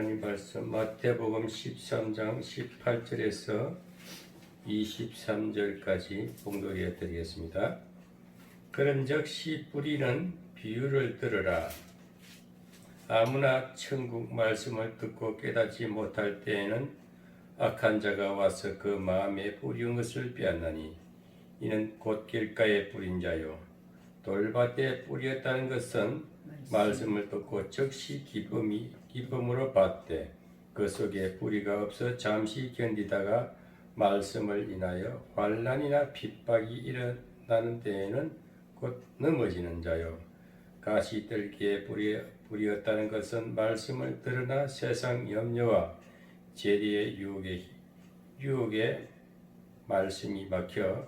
하나님 말씀 마태복음 13장 18절에서 23절까지 봉독해 드리겠습니다. 그런즉 씨 뿌리는 비유를 들으라. 아무나 천국 말씀을 듣고 깨닫지 못할 때에는 악한 자가 와서 그 마음에 뿌리운 것을 빼앗나니 이는 곧 길가에 뿌린 자요 돌밭에 뿌렸다는 것은 말씀을 듣고 즉시 기쁨으로 받되 그 속에 뿌리가 없어 잠시 견디다가 말씀을 인하여 환난이나 핍박이 일어나는 때에는 곧 넘어지는 자요 가시들기에 뿌리었다는 것은 말씀을 들으나 세상 염려와 재리의 유혹에 말씀이 막혀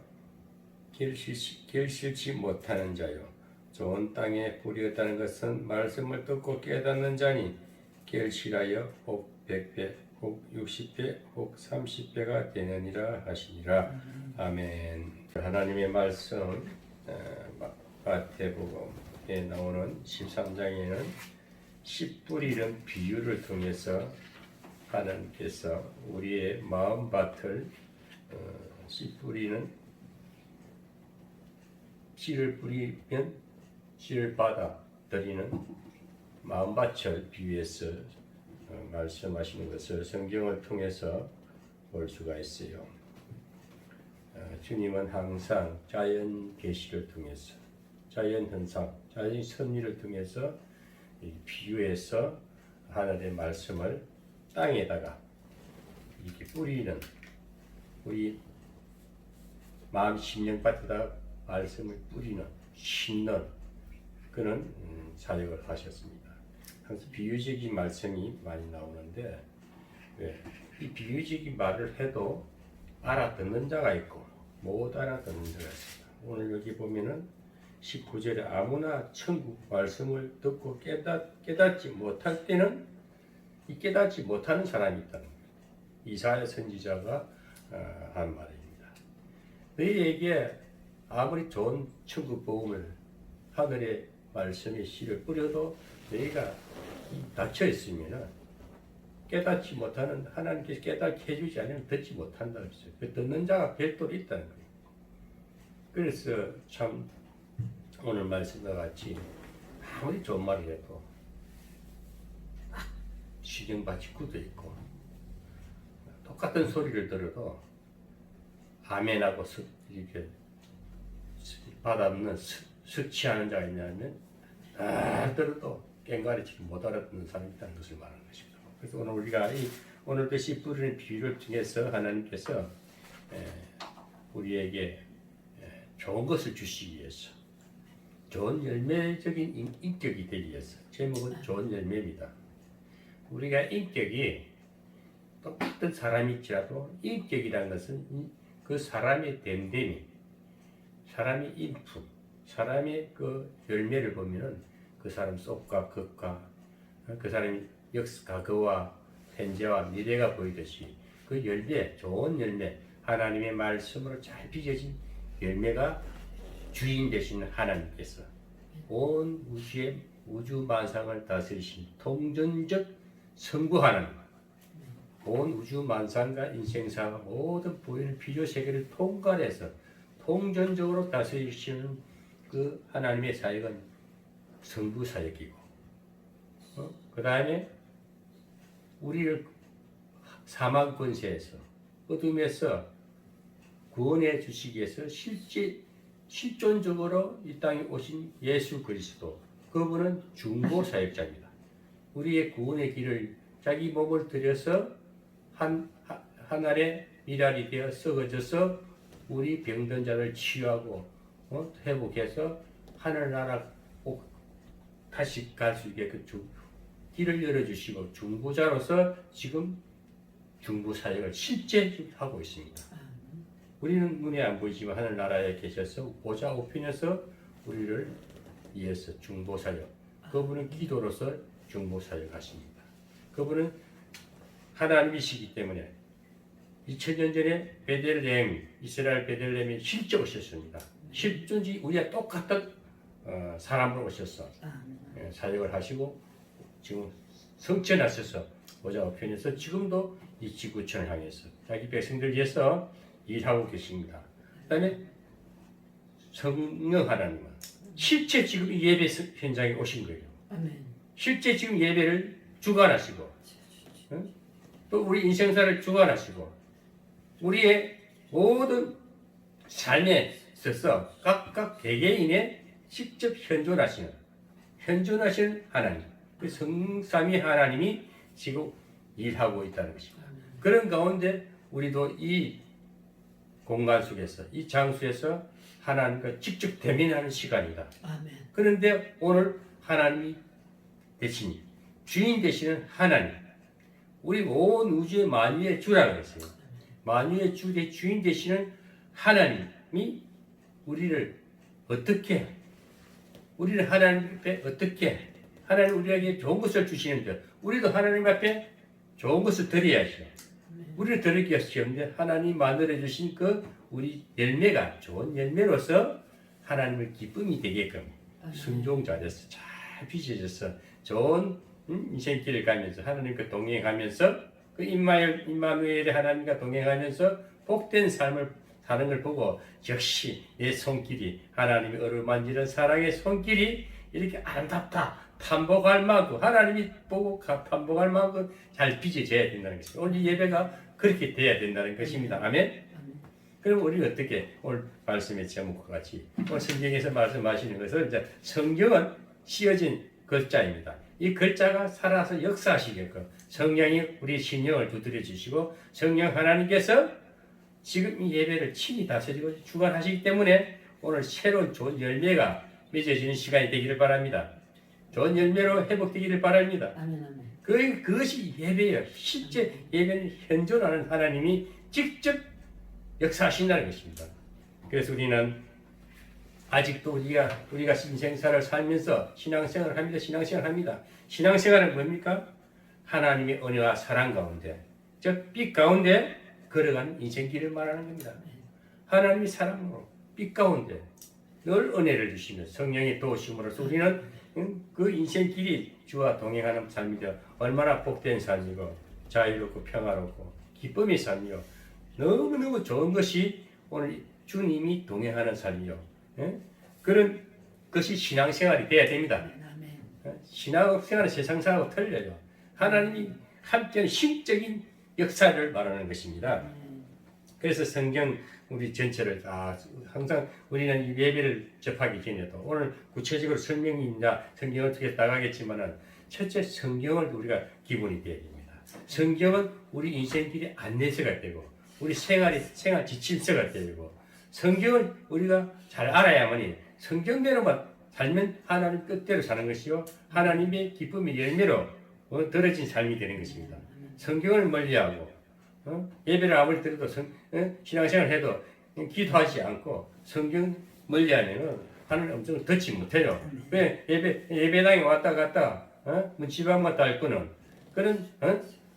결실치 못하는 자요 좋은 땅에 뿌렸다는 것은 말씀을 듣고 깨닫는 자니 결실하여 혹 100배, 혹 60배, 혹 30배가 되느니라 하시니라. 아멘. 하나님의 말씀 마태복음에 나오는 13장에는 씨 뿌리는 비유를 통해서 하나님께서 우리의 마음밭을 씨 뿌리는 씨를 뿌리면 씨를 받아들이는 마음밭을 비유해서 말씀하시는 것을 성경을 통해서 볼 수가 있어요. 주님은 항상 자연 계시를 통해서 자연 현상, 자연 섭리를 통해서 비유해서 하나님의 말씀을 땅에다가 이렇게 뿌리는 우리 마음 심령밭에다가 말씀을 뿌리는 심는 그런 사역을 하셨습니다. 항상 비유적인 말씀이 많이 나오는데 이 비유적인 말을 해도 알아듣는 자가 있고 못 알아듣는 자가 있습니다. 오늘 여기 보면은 19절에 아무나 천국 말씀을 듣고 깨닫지 못할 때는 이 깨닫지 못하는 사람이 있다는 거예요. 이사야 선지자가 한 말입니다. 너희에게 아무리 좋은 천국 복음을 하늘의 말씀의 씨를 뿌려도 너희가 닫혀 있으면 깨닫지 못하는 하나님께서 깨닫게 해주지 않으면 듣지 못한다고 했어요. 그 듣는 자가 별도로 있다는 거예요. 그래서 참 오늘 말씀과 같이 아무리 좋은 말을 해도 시정밭이 굳어 있고 똑같은 소리를 들어도 아멘하고 이렇게 받아듣는 석치하는 자가 있냐면 들어도 깽가리치고 못 알아듣는 사람이 있다는 것을 말하는 것입니다. 그래서 오늘 우리가 오늘도 씨 뿌리는 비유를 통해서 하나님께서 우리에게 좋은 것을 주시기 위해서 좋은 열매적인 인격이 되기 위해서 제목은 좋은 열매입니다. 우리가 인격이 똑같은 사람일지라도 인격이라는 것은 그 사람의 됨됨이 사람의 인품 사람의 그 열매를 보면은 그 사람 속과 겉과 그 사람의 과거와 현재와 미래가 보이듯이 그 열매, 좋은 열매, 하나님의 말씀으로 잘 빚어진 열매가 주인 되시는 하나님께서 온 우주의 우주 만상을 다스리신 통전적 성부 하나님, 온 우주 만상과 인생사와 모든 보이는 필요 세계를 통괄해서 통전적으로 다스리시는 그 하나님의 사역은 성부 사역이고, 그 다음에 우리를 사망 권세에서 어둠에서 구원해 주시기 위해서 실존적으로 이 땅에 오신 예수 그리스도, 그분은 중보 사역자입니다. 우리의 구원의 길을 자기 몸을 들여서 한 알의 미랄이 되어 썩어져서 우리 병든 자를 치유하고 회복해서 하늘나라 다시 갈 수 있게 그 길을 열어주시고 중보자로서 지금 중보 사역을 실제 하고 있습니다. 우리는 눈에 안 보이지만 하늘나라에 계셔서 보좌 우편에서 우리를 위해서 중보 사역, 그분은 기도로서 중보 사역 하십니다. 그분은 하나님이시기 때문에 2000년 전에 베들레헴, 이스라엘 베들레헴에 실제 오셨습니다. 실존지 우리와 똑같은 사람으로 오셔서 사역을 하시고 지금 성천하셔서 보좌우편에서 지금도 이 지구촌을 향해서 자기 백성들 위해서 일하고 계십니다. 그다음에 성령 하나님은 실제 지금 이 예배 현장에 오신 거예요. 아멘. 실제 지금 예배를 주관하시고, 또 우리 인생사를 주관하시고, 우리의 모든 삶에 있어서 각각 개개인의 직접 현존하시는 하나님, 그 성삼위 하나님이 지금 일하고 있다는 것입니다. 그런 가운데 우리도 이 공간 속에서, 이 장소에서 하나님과 직접 대면하는 시간이다. 아멘. 그런데 오늘 하나님이 대신 주인 되시는 하나님, 우리 온 우주의 만유의 주라 그랬어요. 만유의 주인 되시는 하나님이 우리를 하나님 앞에 어떻게 하나님 우리에게 좋은 것을 주시는데 우리도 하나님 앞에 좋은 것을 드려야죠. 우리를 드릴 것이 없는데 하나님 만들어 주신 그 우리 열매가 좋은 열매로서 하나님의 기쁨이 되게끔 순종자로서 잘 빚어져서 좋은 인생길을 가면서 하나님과 동행하면서 그 임마누엘의 하나님과 동행하면서 복된 삶을 사는 걸 보고 역시 내 손길이 하나님이 어루만지는 사랑의 손길이 이렇게 아름답다 탐복할 만큼 하나님이 보고 탐복할 만큼 잘 빚어져야 된다는 것입니다. 오늘 이 예배가 그렇게 돼야 된다는 것입니다. 아멘. 그럼 우리는 어떻게 오늘 말씀의 제목과 같이 오늘 성경에서 말씀하시는 것은 이제 성경은 씌어진 글자입니다. 이 글자가 살아서 역사하시게끔 성령이 우리 신령을 두드려 주시고 성령 하나님께서 지금 이 예배를 친히 다스리고 주관하시기 때문에 오늘 새로운 좋은 열매가 맺어지는 시간이 되기를 바랍니다. 좋은 열매로 회복되기를 바랍니다. 아멘. 그것이 예배예요. 실제 예배는 현존하는 하나님이 직접 역사하신다는 것입니다. 그래서 우리는 아직도 우리가 인생사를 살면서 신앙생활을 합니다. 신앙생활은 뭡니까? 하나님의 은혜와 사랑 가운데, 즉 빛 가운데 걸어가는 인생길을 말하는 겁니다. 하나님의 사랑으로 빛 가운데 늘 은혜를 주시며 성령의 도우심으로써 우리는 그 인생길이 주와 동행하는 삶이 되어 얼마나 복된 삶이고 자유롭고 평화롭고 기쁨의 삶이요. 너무너무 좋은 것이 오늘 주님이 동행하는 삶이요. 그런 것이 신앙생활이 돼야 됩니다. 신앙생활은 세상사하고 틀려요. 하나님이 함께하는 신적인 역사를 말하는 것입니다. 그래서 성경 우리 전체를 다 항상 우리는 이 예배를 접하기 전에도 오늘 구체적으로 설명이나 성경을 어떻게 나가겠지만은 첫째 성경을 우리가 기본이 되어야 됩니다. 성경은 우리 인생길의 안내서가 되고 우리 생활 지침서가 되고 성경을 우리가 잘 알아야만이 성경대로만 살면 하나님 뜻대로 사는 것이요 하나님의 기쁨의 열매로 들어진 삶이 되는 것입니다. 성경을 멀리하고 예배를 아무리 드려도 신앙생활을 해도 기도하지 않고 성경 멀리하면은 하나님 엄청 듣지 못해요. 왜 예배당에 왔다 갔다 문지방만 딸거는 그런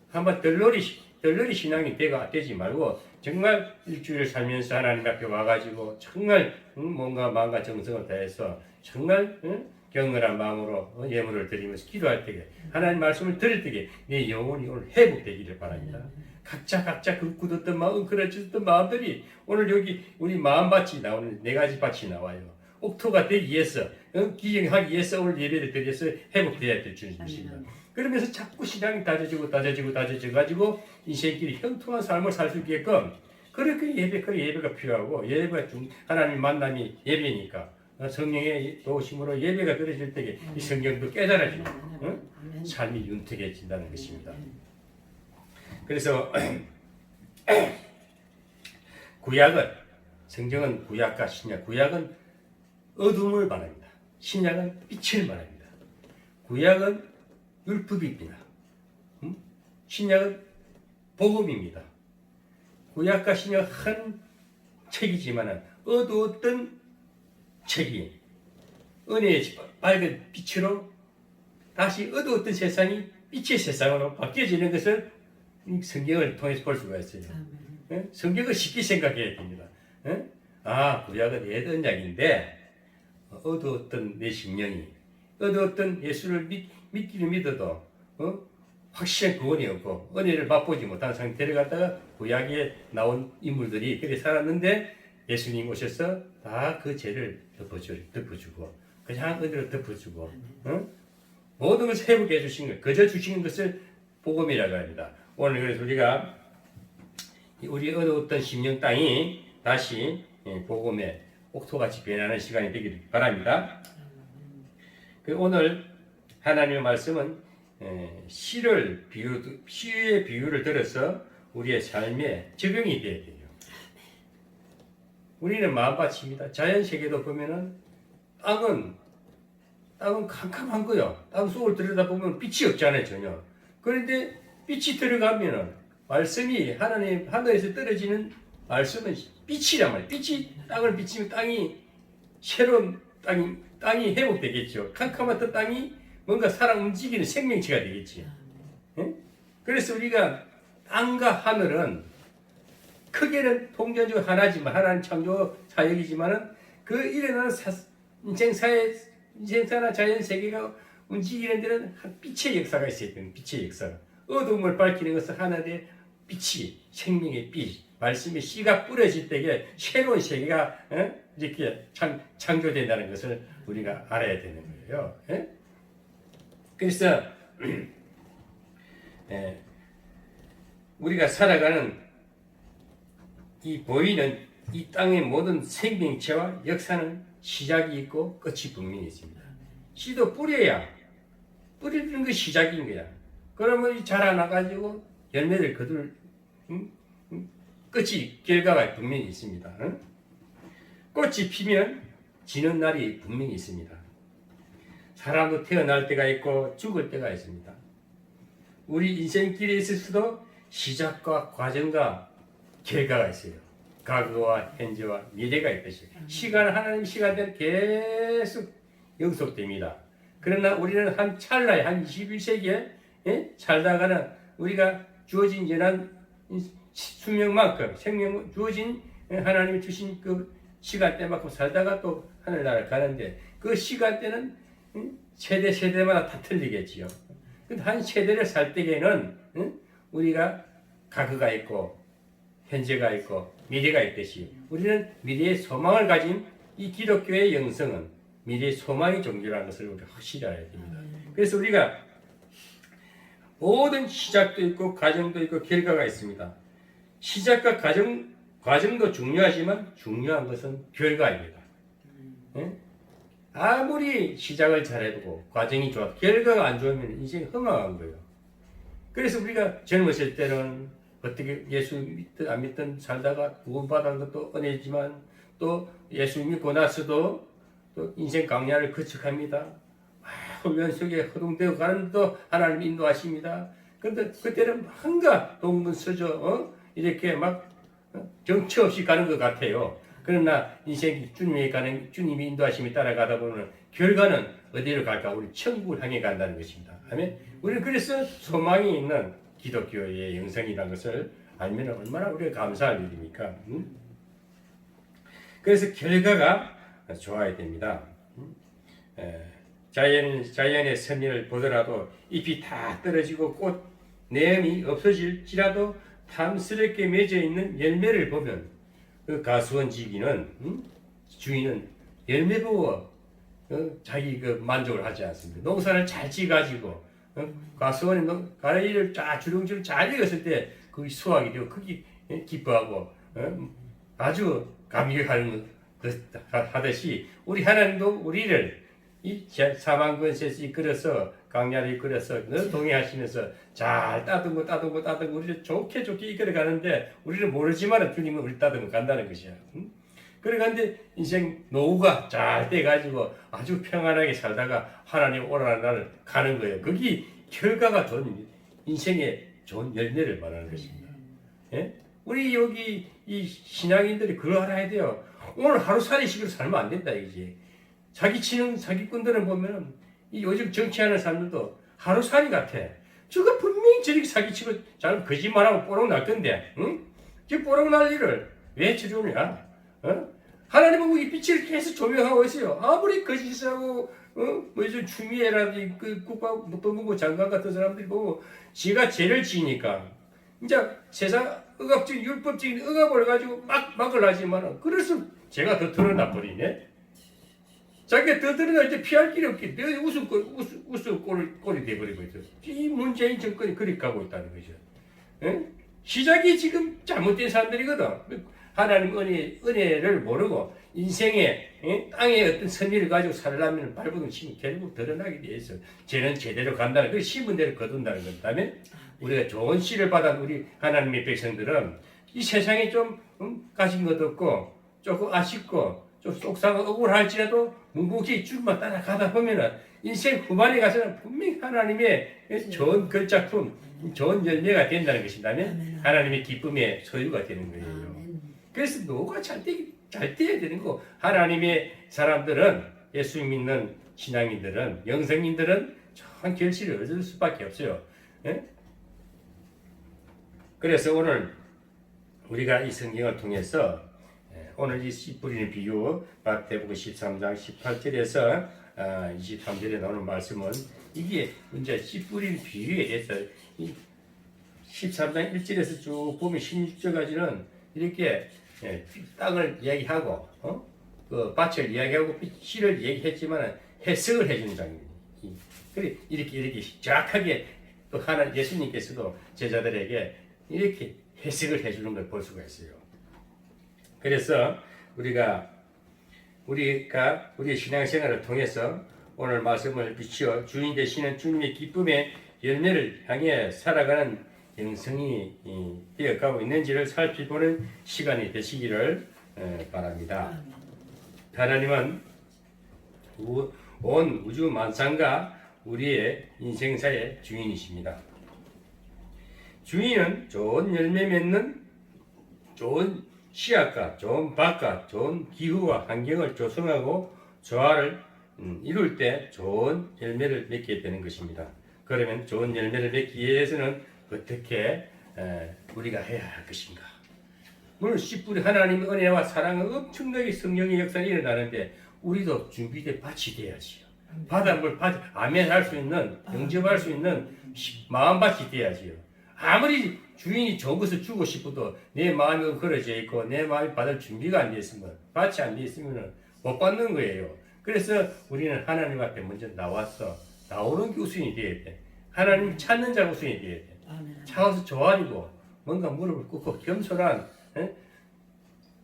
한번 덜러리 신앙이 되지 말고 정말 일주일 살면서 하나님 앞에 와가지고 정말 뭔가 마음과 정성을 다해서 정말 경건한 마음으로 예물을 드리면서 기도할 때에 하나님 말씀을 들을 때에 내 영혼이 오늘 회복되기를 바랍니다. 각자 그 굳었던 마음, 그려졌던 마음들이 오늘 여기 우리 마음밭이 나오는 4가지 밭이 나와요. 옥토가 되기 위해서, 기경하기 위해서 오늘 예배를 드려서 회복되어야 될 주님이십니다. 그러면서 자꾸 신앙이 다져지고 인생길이 형통한 삶을 살 수 있게끔 그렇게 예배가 필요하고 하나님 만남이 예배니까 성령의 도우심으로 예배가 드려질 때에 이 성경도 깨달아지고 삶이 윤택해진다는 것입니다. 그래서 성경은 구약과 신약, 구약은 어둠을 말합니다. 신약은 빛을 말합니다. 구약은 율법입니다. 신약은 복음입니다. 구약과 신약 한 책이지만 어두웠던 책이 은혜의 밝은 빛으로 다시 어두웠던 세상이 빛의 세상으로 바뀌어지는 것을 성경을 통해서 볼 수가 있어요. 성경을 쉽게 생각해야 됩니다. 구약은 옛 언약인데 어두웠던 내 심령이 어두웠던 예수를 믿기는 믿어도 확실한 구원이 없고 은혜를 맛보지 못한 상태를 갖다가 구약에 나온 인물들이 그렇게 살았는데 예수님 오셔서 다 그 죄를 덮어주고 그냥 은혜로 덮어주고 모든 것을 회복해 주신 것, 그저 주시는 것을 복음이라고 합니다. 오늘 그래서 우리가 우리 얻어왔던 심령 땅이 다시 복음의 옥토같이 변하는 시간이 되기를 바랍니다. 오늘 하나님의 말씀은 시의 비유를 들어서 우리의 삶에 적용이 되어야 돼요. 우리는 마음밭입니다. 자연 세계도 보면은 땅은 캄캄한 거요. 땅 속을 들여다보면 빛이 없잖아요, 전혀. 그런데 빛이 들어가면은 말씀이 하나님 하늘에서 떨어지는 말씀은 빛이란 말이에요. 빛이 땅을 비치면 땅이 새로운 땅이 회복되겠죠. 캄캄했던 땅이 뭔가 살아 움직이는 생명체가 되겠지. 예? 그래서 우리가 땅과 하늘은 크게는 통전적으로 하나지만 하나님 창조 사역이지만은 그 일어나는 인생사나 자연 세계가 움직이는 데는 한 빛의 역사가 있어야 되는 빛의 역사가. 어둠을 밝히는 것은 하나님의 빛이 생명의 빛, 말씀의 씨가 뿌려질 때에 새로운 세계가 이렇게 창조된다는 것을 우리가 알아야 되는 거예요. 그래서 우리가 살아가는 이 보이는 이 땅의 모든 생명체와 역사는 시작이 있고 끝이 분명히 있습니다. 씨도 뿌리는 게 시작인 거야. 그러면 자라나가지고 열매를 거둘 끝이 결과가 분명히 있습니다. 꽃이 피면 지는 날이 분명히 있습니다. 사람도 태어날 때가 있고 죽을 때가 있습니다. 우리 인생길에 있을 수도 시작과 과정과 결과가 있어요. 과거와 현재와 미래가 있듯이 시간은 하나님 시간대는 계속 영속됩니다. 그러나 우리는 한 찰나에 한 21세기에 살다가는 우리가 주어진 연한 수명만큼 생명 주어진 하나님이 주신 그 시간대만큼 살다가 또 하늘나라를 가는데 그 시간대는 세대마다 다 틀리겠지요. 한 세대를 살 때에는 우리가 과거가 있고 현재가 있고 미래가 있듯이 우리는 미래의 소망을 가진 이 기독교의 영성은 미래의 소망의 종교라는 것을 우리가 확실히 알아야 됩니다. 그래서 우리가 모든 시작도 있고 과정도 있고 결과가 있습니다. 시작과 과정도 중요하지만 중요한 것은 결과입니다. 아무리 시작을 잘해도 과정이 좋아도 결과가 안 좋으면 인생이 허망한 거예요. 그래서 우리가 젊었을 때는 어떻게 예수 믿든 안 믿든 살다가 구원받은 것도 은혜지만 또 예수 믿고 나서도 또 인생 강야를 거쳐갑니다. 훈련 속에 허둥대고 가는데도 하나님 인도하십니다. 그런데 그때는 뭔가 동문서저 이렇게 막 정처 없이 가는 것 같아요. 그러나 인생이 주님이 인도하심에 따라가다 보면 결과는 어디로 갈까? 우리 천국을 향해 간다는 것입니다. 아멘. 우리는 그래서 소망이 있는 기독교의 영성이라는 것을 알면 얼마나 우리가 감사할 일입니까? 그래서 결과가 좋아야 됩니다. 자연의 선인을 보더라도 잎이 다 떨어지고 꽃 내음이 없어질지라도 탐스럽게 맺어 있는 열매를 보면 그 가수원지기는 주인은 열매 보고 자기 그 만족을 하지 않습니다. 농사를 잘 지가지고 가수원에 가래를 쫙 주렁주렁 잘 익었을 때 그 수확이 되고 크게 기뻐하고 아주 감격하는 하듯이 우리 하나님도 우리를 이 사망권세에서 이끌어서 강야를 이끌어서 동행하시면서 잘 따듬고 우리를 좋게 이끌어 가는데 우리는 모르지만 주님은 우리 따듬고 간다는 것이야. 그러는데 인생 노후가 잘 돼가지고 아주 평안하게 살다가 하나님 오라는 날을 가는 거예요. 그게 결과가 좋은 인생의 좋은 열매를 말하는 것입니다. 예? 우리 여기 이 신앙인들이 그걸 알아야 돼요. 오늘 하루살이식으로 살면 안 된다 이지. 사기치는 사기꾼들은 보면 이 요즘 정치하는 사람들도 하루살이 같아. 저거 분명히 저렇게 사기치고 잘 거짓말하고 뽀록 날 건데, 응? 저 뽀록 날 일을 왜 쳐주냐? 하나님은 이 빛을 계속 조명하고 있어요. 아무리 거짓하고 요즘 추미애라든지 그 국방부 장관 같은 사람들이 보고 지가 죄를 지니까 이제 세상 억압적인 율법적인 억압을 가지고 막을 하지만은 그래서 제가 더 드러나 버리네. 자기가 더 드러나 이제 피할 길이 없기 때문에 웃음꼴이 돼버리고 있어요. 이 문재인 정권이 그리 가고 있다는 거죠. 에? 시작이 지금 잘못된 사람들이거든. 하나님 은혜를 모르고 인생에 땅에 어떤 선의를 가지고 살려면 발버둥 치면 결국 드러나게 돼 있어. 쟤는 제대로 간다는 그 심은 대로 거둔다는 것. 그다음에 우리가 좋은 씨를 받은 우리 하나님의 백성들은 이 세상에 좀 가진 것도 없고 조금 아쉽고 좀 속상하고 억울할지라도 묵묵히 주님만 따라가다 보면은 인생 후반에 가서는 분명히 하나님의 좋은 걸작품, 좋은 열매가 된다는 것이라면 하나님의 기쁨의 소유가 되는 거예요. 그래서 노가 잘 돼야 되는 거. 하나님의 사람들은 예수 믿는 신앙인들은 영성인들은 참 결실을 얻을 수밖에 없어요. 예? 그래서 오늘 우리가 이 성경을 통해서 오늘 이 씨 뿌리는 비유 마태복음 13장 18절에서 23절에 나오는 말씀은 이게 이제 씨 뿌리는 비유에 대해서 13장 1절에서 쭉 보면 16절까지는 이렇게 땅을 이야기하고 그 밭을 이야기하고 씨를 얘기했지만 해석을 해주는 장면이. 그래 이렇게 정확하게 또 하나 예수님께서도 제자들에게 이렇게 해석을 해주는 걸 볼 수가 있어요. 그래서 우리가 우리의 신앙생활을 통해서 오늘 말씀을 비추어 주인 되시는 주님의 기쁨의 열매를 향해 살아가는 영성이 되어가고 있는지를 살펴보는 시간이 되시기를 바랍니다. 하나님은 온 우주 만상과 우리의 인생사의 주인이십니다. 주인은 좋은 열매 맺는 좋은 씨앗과 좋은 밭과 좋은 기후와 환경을 조성하고 조화를 이룰 때 좋은 열매를 맺게 되는 것입니다. 그러면 좋은 열매를 맺기 위해서는 어떻게 우리가 해야 할 것인가? 물론 씨 뿌리 하나님의 은혜와 사랑은 엄청나게 성령의 역사가 일어나는데 우리도 준비된 밭이 돼야지요. 바닷물 아멘 할 수 있는 영접할 수 있는 마음밭이 돼야지요. 아무리 주인이 좋은 것을 주고 싶어도 내 마음이 걸어져 있고 내 마음이 받을 준비가 안 돼 있으면 밭이 안 돼 있으면 못 받는 거예요. 그래서 우리는 하나님 앞에 먼저 나오는 게 우선이 돼야 돼. 하나님 찾는 자가 우선이 돼야 돼. 차가워서 조아리고 뭔가 무릎을 꿇고 겸손한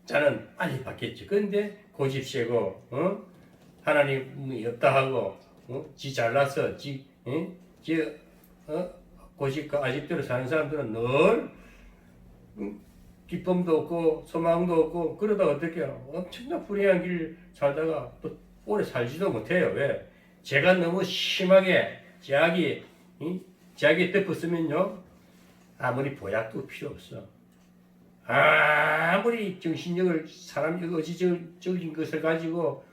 자는 빨리 받겠지. 그런데 고집세고 하나님이 없다 하고 지 잘나서 고집과 아집대로 사는 사람들은 늘 기쁨도 없고 소망도 없고 그러다가 어떻게 해요? 엄청난 불행한 길 살다가 또 오래 살지도 못해요. 왜? 죄가 너무 심하게 제약이 덮었으면요 아무리 보약도 필요 없어. 아무리 정신력을 사람적 의지적인 것을 가지고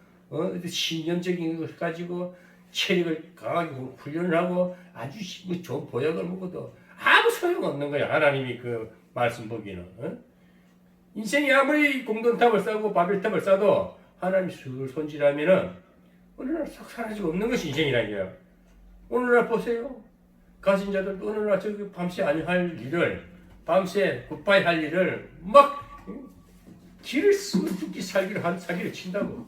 신념적인 것을 가지고 체력을 강하게 훈련을 하고 아주 좋은 보약을 먹어도 아무 소용없는 거야. 하나님이 그 말씀 보기는. 인생이 아무리 공동탑을 쌓고 바벨탑을 쌓아도 하나님이 손질하면은 어느 날 싹 사라지고 없는 것이 인생이라는 거야. 오늘날 보세요. 가진 자들도 어느 날 저기 밤새 안 할 일을 밤새 굿바이 할 일을 막 길을 쓰고 죽기 사기를 친다고.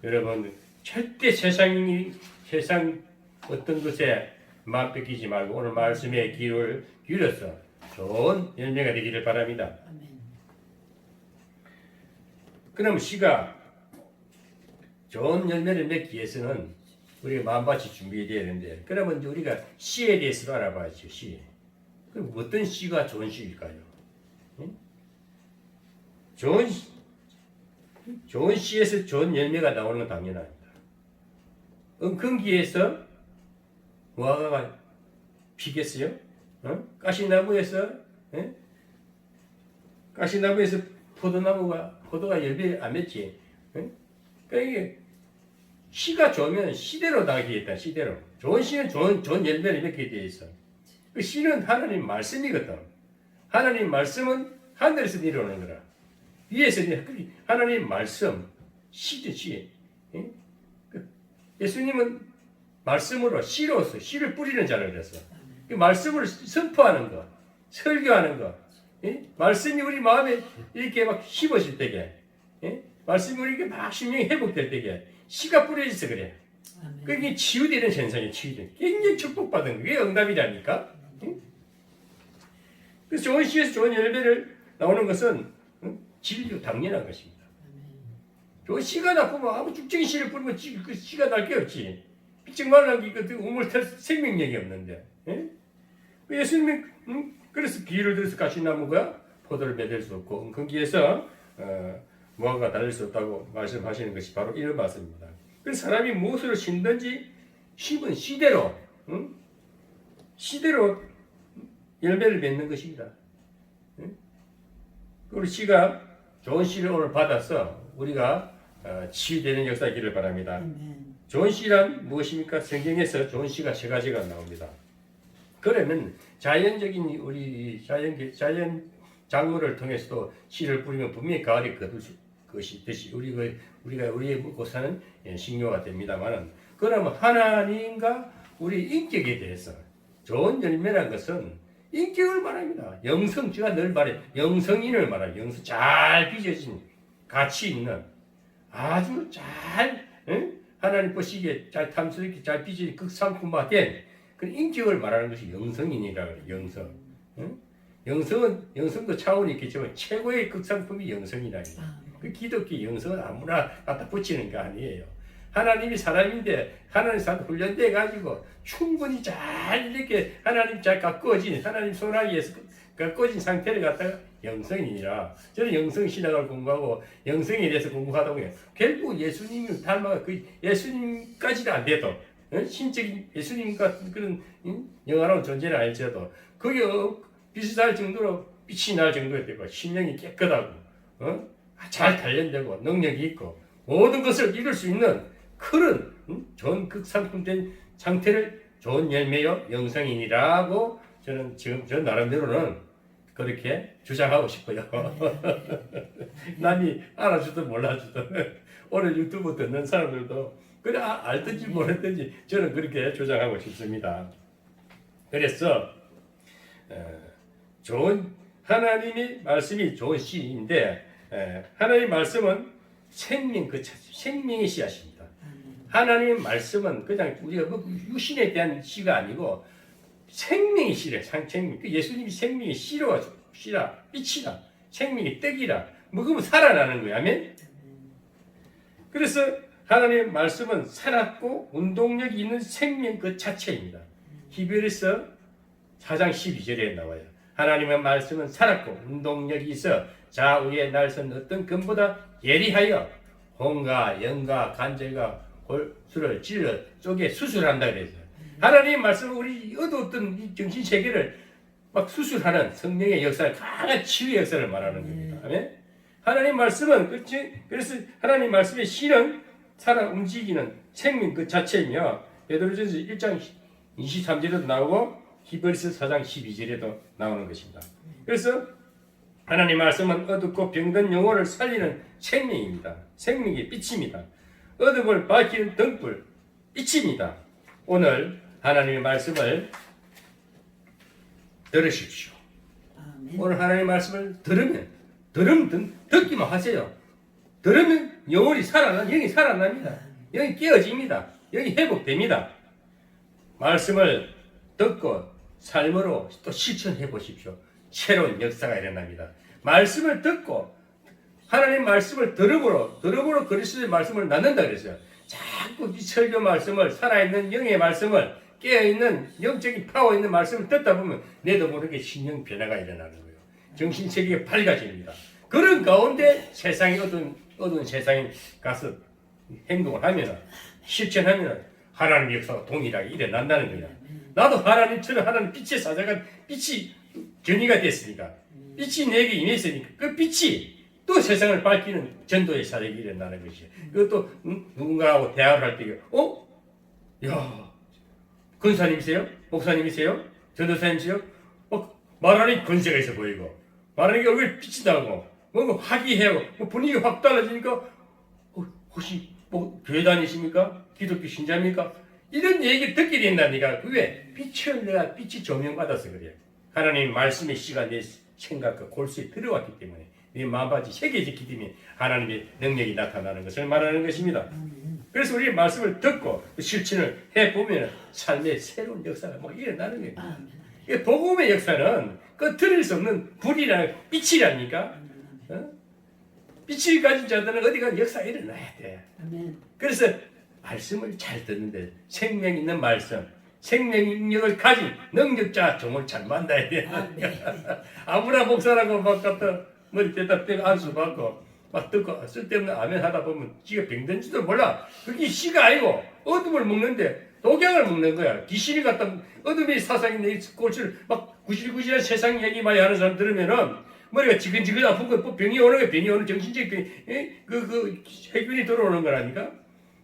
여러분 절대 세상 어떤 것에 마음 뺏기지 말고 오늘 말씀에 귀를 기울여서 좋은 열매가 되기를 바랍니다. 그럼 씨가 좋은 열매를 맺기 위해서는 우리가 마음밭이 준비되어야 되는데 그러면 이제 우리가 씨에 대해서도 알아봐야죠. 씨. 그럼 어떤 씨가 좋은 씨일까요? 응? 좋은 씨에서 좋은 열매가 나오는 건 당연합니다. 엉겅기에서 무화과가 피겠어요? 가시나무에서 포도가 열매 안 맺지. 그러니까 이게 씨가 좋으면 씨대로 나가겠다. 씨대로 좋은 씨는 좋은 열매를 맺게 되어 있어. 그 씨는 하나님 말씀이거든. 하나님 말씀은 하늘에서 내려오는 거라. 위에서 하나님의 말씀, 씨듯이 예수님은 말씀으로 씨로서 씨를 뿌리는 자라 그랬어. 그 말씀을 선포하는 거, 설교하는 거, 말씀이 우리 마음에 이렇게 막 심어질 때게, 말씀이 우리에게 막 심령이 회복될 때게 씨가 뿌려져서 그래. 그게 치유되는 현상이 치유돼. 굉장히 축복받은 게 응답이라니까. 그래서 좋은 씨에서 좋은 열매를 나오는 것은 진리로 당연한 것입니다. 좋은 씨가 나쁘면 아무 죽적인 씨를 뿌리면 그 씨가 날 게 없지. 삐쩍 말란 게 우물탈 생명력이 없는데. 예수님이 그래서 비유를 들어서 가시나무가 포도를 맺을 수 없고 거기에서 무화과가 달릴 수 없다고 말씀하시는 것이 바로 이런 말씀입니다. 그래서 사람이 무엇으로 심든지 심은 씨대로 씨대로 열매를 맺는 것입니다. 우리 씨가 좋은 씨를 오늘 받아서 우리가 치유되는 역사가 있기를 바랍니다. 좋은 씨란 무엇입니까? 성경에서 좋은 씨가 세 가지가 나옵니다. 그러면 자연적인 우리 자연 작물을 통해서도 씨를 뿌리면 분명히 가을이 거둘 것이 있듯이 우리가 우리의 먹고 사는 식료가 됩니다만은 그러면 하나님과 우리 인격에 대해서 좋은 열매란 것은 인격을 말합니다. 영성, 제가 늘 말해 영성인을 말해요. 영성 잘 빚어진 가치 있는 아주 잘 하나님 보시기에 잘 탐스럽게 잘 빚어진 극상품화된 그 인격을 말하는 것이 영성인이라 그래요. 영성. 영성도 차원이 있겠지만 최고의 극상품이 영성이라 그래요. 그 기독교 영성은 아무나 갖다 붙이는 게 아니에요. 하나님이 사람인데 하나님 사람 훈련돼 가지고 충분히 잘 이렇게 하나님 잘 가꾸어진 하나님 손아귀에서 가꾸어진 상태를 갖다가 영성이니라. 저는 영성 신학을 공부하고 영성에 대해서 공부하다 보면 결국 예수님을 닮아 그 예수님까지는 안 돼도 신적인 예수님 같은 그런 영화로운 존재는 알지라도 그게 비슷할 정도로 빛이 날 정도가 되고 심령이 깨끗하고 잘 단련되고 능력이 있고 모든 것을 이룰 수 있는 그런 좋은 극상품된 상태를 좋은 열매요 영성인이라고 저는 지금 저 나름대로는 그렇게 주장하고 싶어요. 남이 알아주든 몰라주든 오늘 유튜브 듣는 사람들도 그래 알든지 모르든지 저는 그렇게 주장하고 싶습니다. 그래서 좋은 하나님의 말씀이 좋은 씨인데 하나님의 말씀은 생명의 씨앗입니다. 하나님의 말씀은 그냥 우리가 뭐 유신에 대한 씨가 아니고 생명의 씨래. 생명. 예수님이 생명의 씨라 빛이라 생명의 떡이라 먹으면 살아나는 거야. 아멘. 그래서 하나님의 말씀은 살았고 운동력이 있는 생명 그 자체입니다. 히브리서 4장 12절에 나와요. 하나님의 말씀은 살았고 운동력이 있어 좌우의 날선 어떤 금보다 예리하여 혼과 영과 간절과 골수를 찔러 쪼개 수술한다 그랬어요. 하나님의 말씀은 우리 어두웠던 이 정신 세계를 막 수술하는 성령의 역사를 강한 치유의 역사를 말하는 겁니다. 아멘. 하나님 말씀은 그래서 하나님 말씀의 실은 살아 움직이는 생명 그 자체이며 베드로전서 1장 23절에도 나오고 히브리서 4장 12절에도 나오는 것입니다. 그래서 하나님 말씀은 어둡고 병든 영혼을 살리는 생명입니다. 생명의 빛입니다. 어둠을 밝히는 등불 빛입니다. 오늘 하나님의 말씀을 들으십시오. 오늘 하나님의 말씀을 들으면 듣기만 하세요. 들으면 영혼이 영이 살아납니다. 영이 깨어집니다. 영이 회복됩니다. 말씀을 듣고 삶으로 또 실천해 보십시오. 새로운 역사가 일어납니다. 말씀을 듣고 하나님 말씀을 들음으로 그리스도의 말씀을 낳는다 그랬어요. 자꾸 이 설교 말씀을 살아있는 영의 말씀을 깨어있는 영적인 파워 있는 말씀을 듣다 보면 내도 모르게 신령 변화가 일어나는 거예요. 정신세계가 밝아집니다. 그런 가운데 세상이 어두운 세상에 가서 행동을 하면 실천하면 하나님의 역사가 동일하게 일어난다는 거야. 나도 하나님처럼 하나님 빛의 사자가 빛이 견이가 됐으니까 빛이 내게 임했으니까 그 빛이 또 세상을 밝히는 전도의 사역이 일어나는 것이에요. 그것도 누군가하고 대화를 할 때 야 권사님이세요? 목사님이세요? 전도사님이세요? 말하는 권세가 있어 보이고 말하는 게 얼굴에 빛이 나고 뭔가 화기애애하고 뭐 분위기 확 달라지니까 혹시 뭐 교회 다니십니까? 기독교 신자입니까? 이런 얘기 듣게 된다니까. 왜? 내가 빛이 조명받아서 그래요. 하나님 말씀의 씨가 내 생각과 골수에 들어왔기 때문에 내 마음밭이 새겨졌기 때문에 하나님의 능력이 나타나는 것을 말하는 것입니다. 그래서 우리 말씀을 듣고 실천을 해보면 삶의 새로운 역사가 막 일어나는 거예요. 복음의 역사는 끄트릴 수 없는 불이라는 빛이라니까. 빛을 가진 자들은 어디가 역사가 일어나야 돼. 그래서 말씀을 잘 듣는데 생명 있는 말씀, 생명력을 가진 능력자 종을 잘 만나야 돼. 아무나 목사라고 막 갖다 머리 대다 떼고 안수 받고 막 듣고 쓸데없는 아멘 하다 보면 지가 병든지도 몰라. 그게 씨가 아니고 어둠을 먹는데 독약을 먹는 거야. 귀신이 갖다 어둠의 사상인데 꼴을 막 구실구실한 세상 얘기 많이 하는 사람 들으면은 머리가 지근지근 아픈 거 병이 오는 거야. 병이 오는 정신적 병이 해균이 들어오는 거라니까.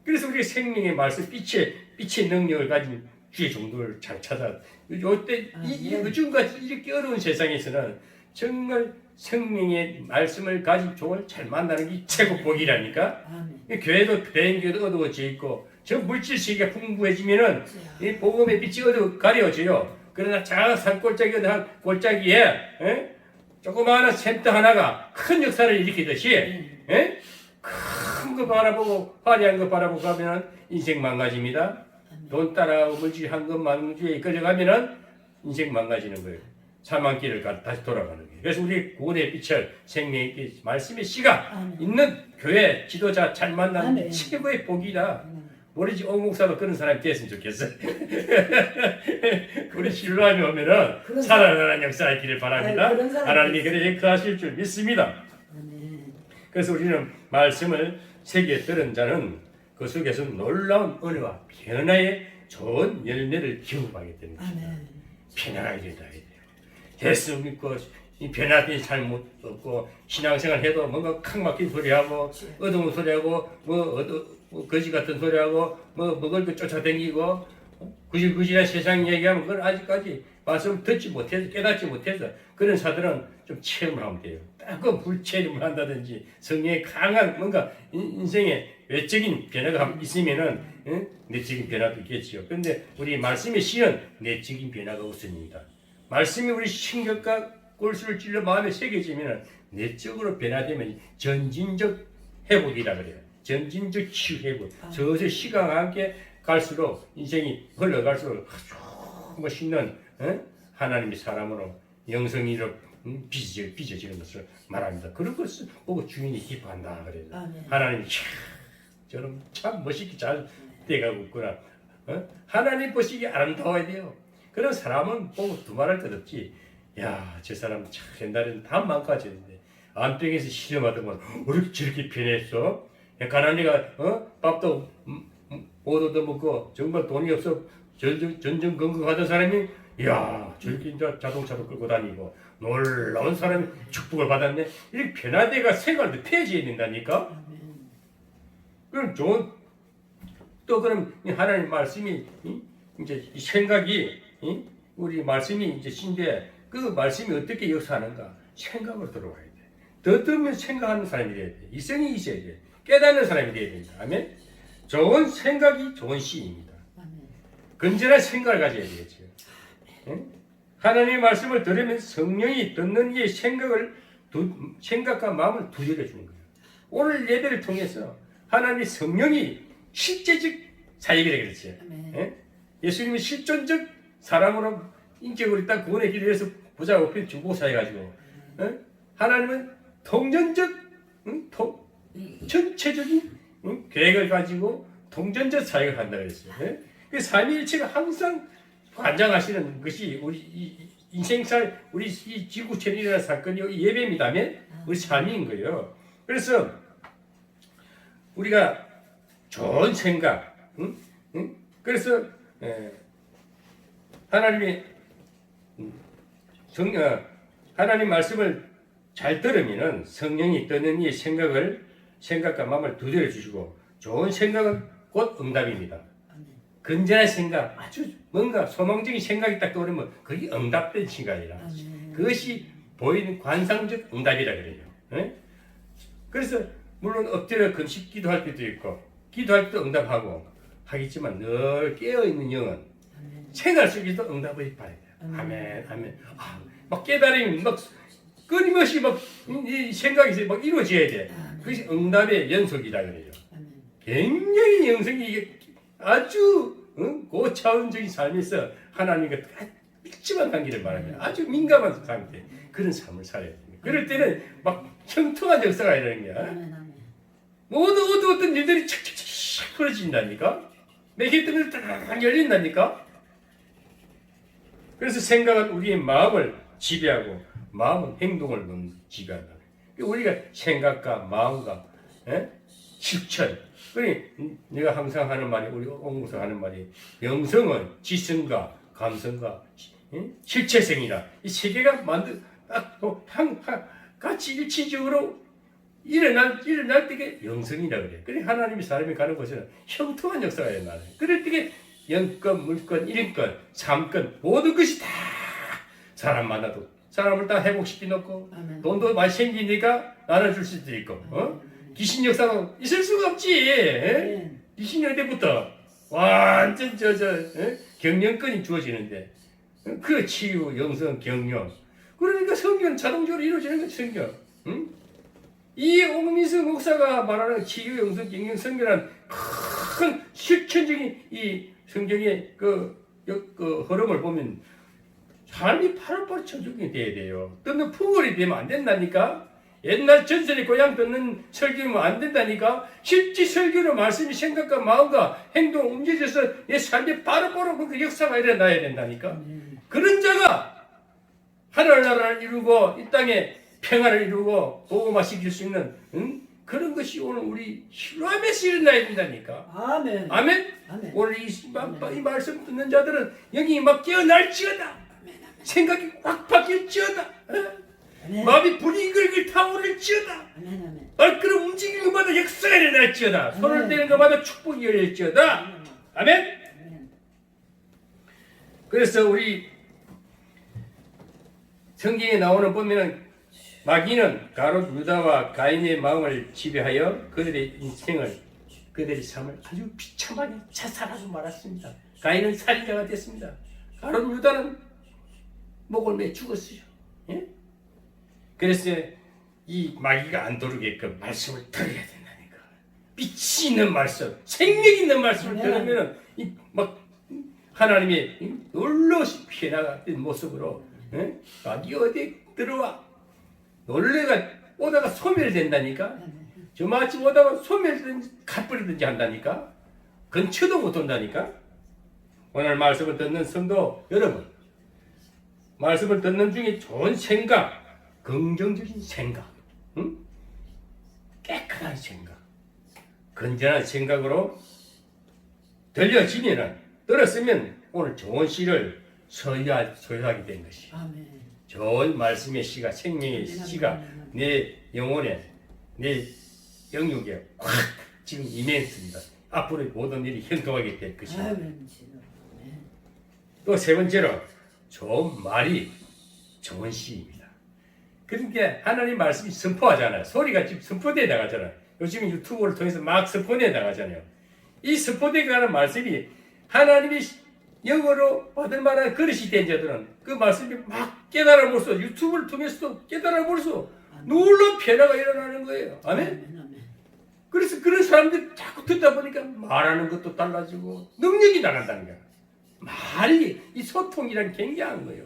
그래서 우리 생명의 말씀 빛의 능력을 가진 주의 종들을 잘 찾아. 요때 요즘같이 이렇게 어려운 세상에서는 정말 생명의 말씀을 가진 종을 잘 만나는 게 최고 복이라니까. 교회도 대인교회도 어두워져 있고 저 물질 세계가 풍부해지면은 이 복음의 빛이 가려져요. 그러나 작은 산골짜기 한 골짜기에 조그마한 센터 하나가 큰 역사를 일으키듯이 큰 거 바라보고 화려한 거 바라보고 가면은 인생 망가집니다. 돈 따라가고 물질 한것 만주에 끌려가면은 인생 망가지는 거예요. 사망길을 다시 돌아가는 거예요. 그래서 우리 구원의 빛을 생명의 말씀의 씨가 있는 교회 지도자 잘 만나는 최고의 복이다. 우리 집 목사도 그런 사람이 됐으면 좋겠어. 우리 신랑이 오면은 살아나는 역사가 있기를 바랍니다. 하나님이 그렇게 역사하실 줄 믿습니다. 그래서 우리는 말씀을 새겨 들은 자는 그 속에서 놀라운 은혜와 변화의 좋은 열매를 기업하게 되는 것입니다. 편안하게 된다. 예수 믿고 이 변화된 잘못 없고 신앙생활 해도 뭔가 칵 막힌 소리하고 어두운 소리하고 뭐 거지 같은 소리하고 뭐 먹을 거 쫓아다니고 구질구질한 세상 얘기하면 그걸 아직까지 말씀을 듣지 못해서 깨닫지 못해서 그런 사들은 좀 체험을 하면 돼요. 따끔 불체험을 한다든지 성령의 강한 뭔가 인생의 외적인 변화가 있으면은 내적인 변화도 있겠지요. 그런데 우리 말씀의 씨는 내적인 변화가 없습니다. 말씀이 우리 신경과 골수를 찔러 마음에 새겨지면 내적으로 변화되면 전진적 회복이라 그래요. 전진적 치유 회복. 저것의 시간과 함께 갈수록 인생이 흘러갈수록 아주 멋있는 하나님의 사람으로 영성이로 빚어지는 것을 말합니다. 그런 것을 보고 주인이 기뻐한다 그래요. 하나님이 저는 참 멋있게 잘 돼가고 있구나. 하나님 보시기에 아름다워야 돼요. 그런 사람은 보고 두말할 것 없지. 야, 저 사람 참 옛날에는 다 망가졌는데 암병에서 시험하던 건 왜 저렇게 변했어? 가난이가 밥도 못 얻어먹고 정말 돈이 없어 전전긍긍하던 사람이 야, 저렇게 이제 자동차도 끌고 다니고 놀라운 사람이 축복을 받았네. 이렇게 변화돼가 생활도 폐지해야 된다니까. 그럼 좋은 또 그럼 하나님 말씀이 이제 이 생각이 우리 말씀이 이제 신데 그 말씀이 어떻게 역사하는가 생각으로 들어와야 돼. 더 들으면 생각하는 사람이 돼야 돼. 이성이 있어야 돼. 깨닫는 사람이 돼야 된다. 아멘. 좋은 생각이 좋은 시입니다. 건전한 생각을 가져야 되겠죠. 하나님의 말씀을 들으면 성령이 듣는 이의 생각과 마음을 두드려 주는 거예요. 오늘 예배를 통해서 하나님의 성령이 실제적 사역이라 그랬죠. 예수님이 실존적 사람으로 인격으로 딱 구원의 길을 위해서 부자 없이 주고 사해가지고 하나님은 통전적 전체적인 계획을 가지고 통전적 사역을 한다 그랬어요. 그 삼위일체가 항상 관장하시는 것이 우리 인생살 우리 이 지구촌에 일어난 사건이 예배입니다면 우리 삶인 거예요. 그래서 우리가 좋은 생각, 그래서 하나님의 하나님 말씀을 잘 들으면은 성령이 떠는 이 생각과 마음을 두드려 주시고 좋은 생각은 곧 응답입니다. 건전한 생각, 아주 뭔가 소망적인 생각이 딱 떠오르면 그게 응답된 시간이라. 그것이 보이는 관상적 응답이라 그래요. 예? 그래서 물론 엎드려 금식 기도할 때도 있고 기도할 때도 응답하고 하겠지만 늘 깨어있는 영은 생활 속에도 응답을 받아야 돼요. 아멘, 아멘. 막 깨달음이 막 끊임없이 막 이 생각이 막 이루어져야 돼. 그것이 응답의 연속이라 그래요. 굉장히 영성이 이게 아주 고차원적인 삶에서 하나님과 밀접한 관계를 말합니다. 아주 민감한 상태. 그런 삶을 살아야 됩니다. 그럴 때는 막 형통한 역사가 일어나는 거야. 모두 어떤 일들이 착착착 풀어진다니까. 내게 뜨면 딱 열린다니까. 그래서 생각은 우리의 마음을 지배하고 마음은 행동을 지배한다. 우리가 생각과 마음과 실천. 그러니 내가 항상 하는 말이 우리 옹무서 하는 말이 영성은 지성과 감성과 실체성이라 이 세 개가 같이 일치적으로 일어날 때게 영성이라 그래. 그래 하나님이 사람이 가는 곳에는 형통한 역사가 일어나요. 그럴 때게 영권, 물권, 일권, 삼권 모든 것이 다 사람 만나도 사람을 다 회복시켜 놓고 돈도 많이 생기니까 나눠줄 수도 있고 귀신 역사가 있을 수가 없지. 귀신이 어디부터 완전 경영권이 주어지는데 그 치유, 영성, 경영 그러니까 성경 자동적으로 이루어지는 거지 성경. 이 옥민석 목사가 말하는 치유, 영성, 경영, 성경은 큰 실천적인 이 성경의 그 흐름을 보면 삶이 파릇파릇 적용이 돼야 돼요. 듣는 풍월이 되면 안 된다니까. 옛날 전설의 고향 듣는 설교는 안 된다니까. 실제 설교로 말씀이 생각과 마음과 행동 움직여져서 내 삶에 바로바로 그 역사가 일어나야 된다니까. 그런 자가 하늘나라를 이루고 이 땅에 평화를 이루고 복음화시킬 수 있는 그런 것이 오늘 우리 실로암에서 일어나야 된다니까. 아멘. 아멘. 아멘. 오늘 이 말씀 듣는 자들은 영이 막 깨어날지어다. 생각이 확 바뀔지어다. 마음이 불이글글 타오를지어다. 발걸음 움직이는 것마다 역사가 일어날지어다. 손을 떼는 것마다 축복이 열릴지어다. 아멘. 그래서 우리 성경에 나오는 보면은 마귀는 가롯 유다와 가인의 마음을 지배하여 그들의 인생을 그들의 삶을 아주 비참하게 자살하고 말았습니다. 가인은 살인자가 됐습니다. 가롯 유다는 목을 매 죽었어요. 예? 그래서 이 마귀가 안 도르게끔 말씀을 들어야 된다니까. 빛이 있는 말씀, 생명 있는 말씀을 들으면은 막 하나님의 놀라시 피해나가는 모습으로 마귀 어디 들어와 놀래가 오다가 소멸된다니까. 저마치 오다가 소멸되든지 갓버리든지 한다니까. 근처도 못 온다니까. 오늘 말씀을 듣는 성도 여러분, 말씀을 듣는 중에 좋은 생각, 긍정적인 생각, 깨끗한 생각, 건전한 생각으로 들었으면 오늘 좋은 씨를 소유하게 된 것이. 아멘. 좋은 말씀의 씨가 생명의 씨가 내 영혼에 내 영육에 확 지금 임했습니다. 앞으로 모든 일이 형통하게 될 것입니다. 또 세 번째로 좋은 말이 좋은 씨입니다. 그러니까 하나님 말씀이 선포하잖아요. 소리가 지금 선포되어 나가잖아요. 요즘 유튜브를 통해서 막 선포되어 나가잖아요. 이 선포되어 가는 말씀이 하나님이 영어로 받을 만한 그릇이 된 자들은 그 말씀이 막 깨달아 볼 수, 유튜브를 통해서도 깨달아 볼 수, 놀라운 변화가 일어나는 거예요. 아멘? 그래서 그런 사람들이 자꾸 듣다 보니까 말하는 것도 달라지고 능력이 나간다는 거야. 말이, 이 소통이란 굉장한 거예요.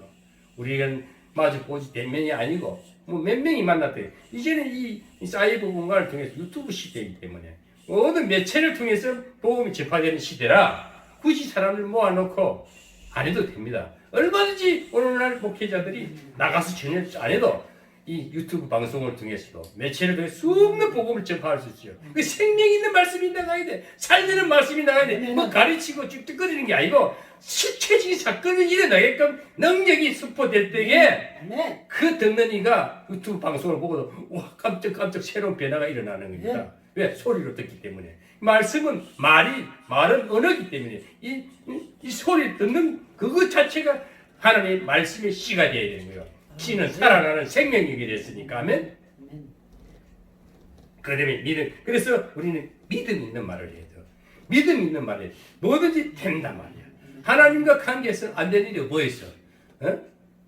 우리는 마주 보지 대면이 아니고 뭐 몇 명이 만났대요. 이제는 이 사이버 공간을 통해서 유튜브 시대이기 때문에 모든 매체를 통해서 복음이 전파되는 시대라 굳이 사람을 모아놓고 안 해도 됩니다. 얼마든지 오늘날 목회자들이 나가서 전혀 안 해도 이 유튜브 방송을 통해서도 매체를 통해 수없는 복음을 전파할 수 있어요. 그 생명 있는 말씀이 나가야 돼. 살리는 말씀이 나가야 돼. 뭐 가르치고 쭉쭉거리는 게 아니고 실체적인 사건이 일어나게끔 능력이 선포될 때에 그 듣는 이가 유튜브 방송을 보고도 와 깜짝깜짝 새로운 변화가 일어나는 겁니다. 왜? 소리로 듣기 때문에. 말씀은 말은 언어이기 때문에 이 소리를 듣는 그것 자체가 하나님의 말씀의 씨가 되어야 되는 거예요. 씨는 살아나는 생명력이 됐으니까. 아멘. 그다음에 믿음. 그래서 우리는 믿음 있는 말을 해야 돼. 믿음 있는 말에 뭐든지 된단 말이야. 하나님과 관계에서 안 되는 일이 뭐 있어?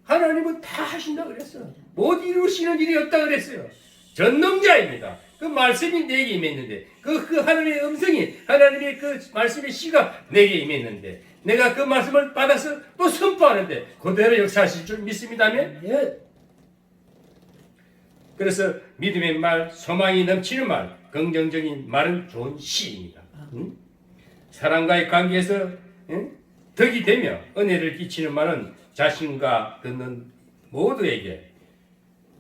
하나님은 다 하신다 그랬어. 못 이루시는 일이 없다 그랬어요. 전능자입니다. 그 말씀이 내게 임했는데 그 하나님의 음성이 하나님의 그 말씀의 씨가 내게 임했는데 내가 그 말씀을 받아서 또 선포하는데 그대로 역사하실 줄 믿습니다면 예. 그래서 믿음의 말, 소망이 넘치는 말, 긍정적인 말은 좋은 시입니다. 사람과의 관계에서 덕이 되며 은혜를 끼치는 말은 자신과 듣는 모두에게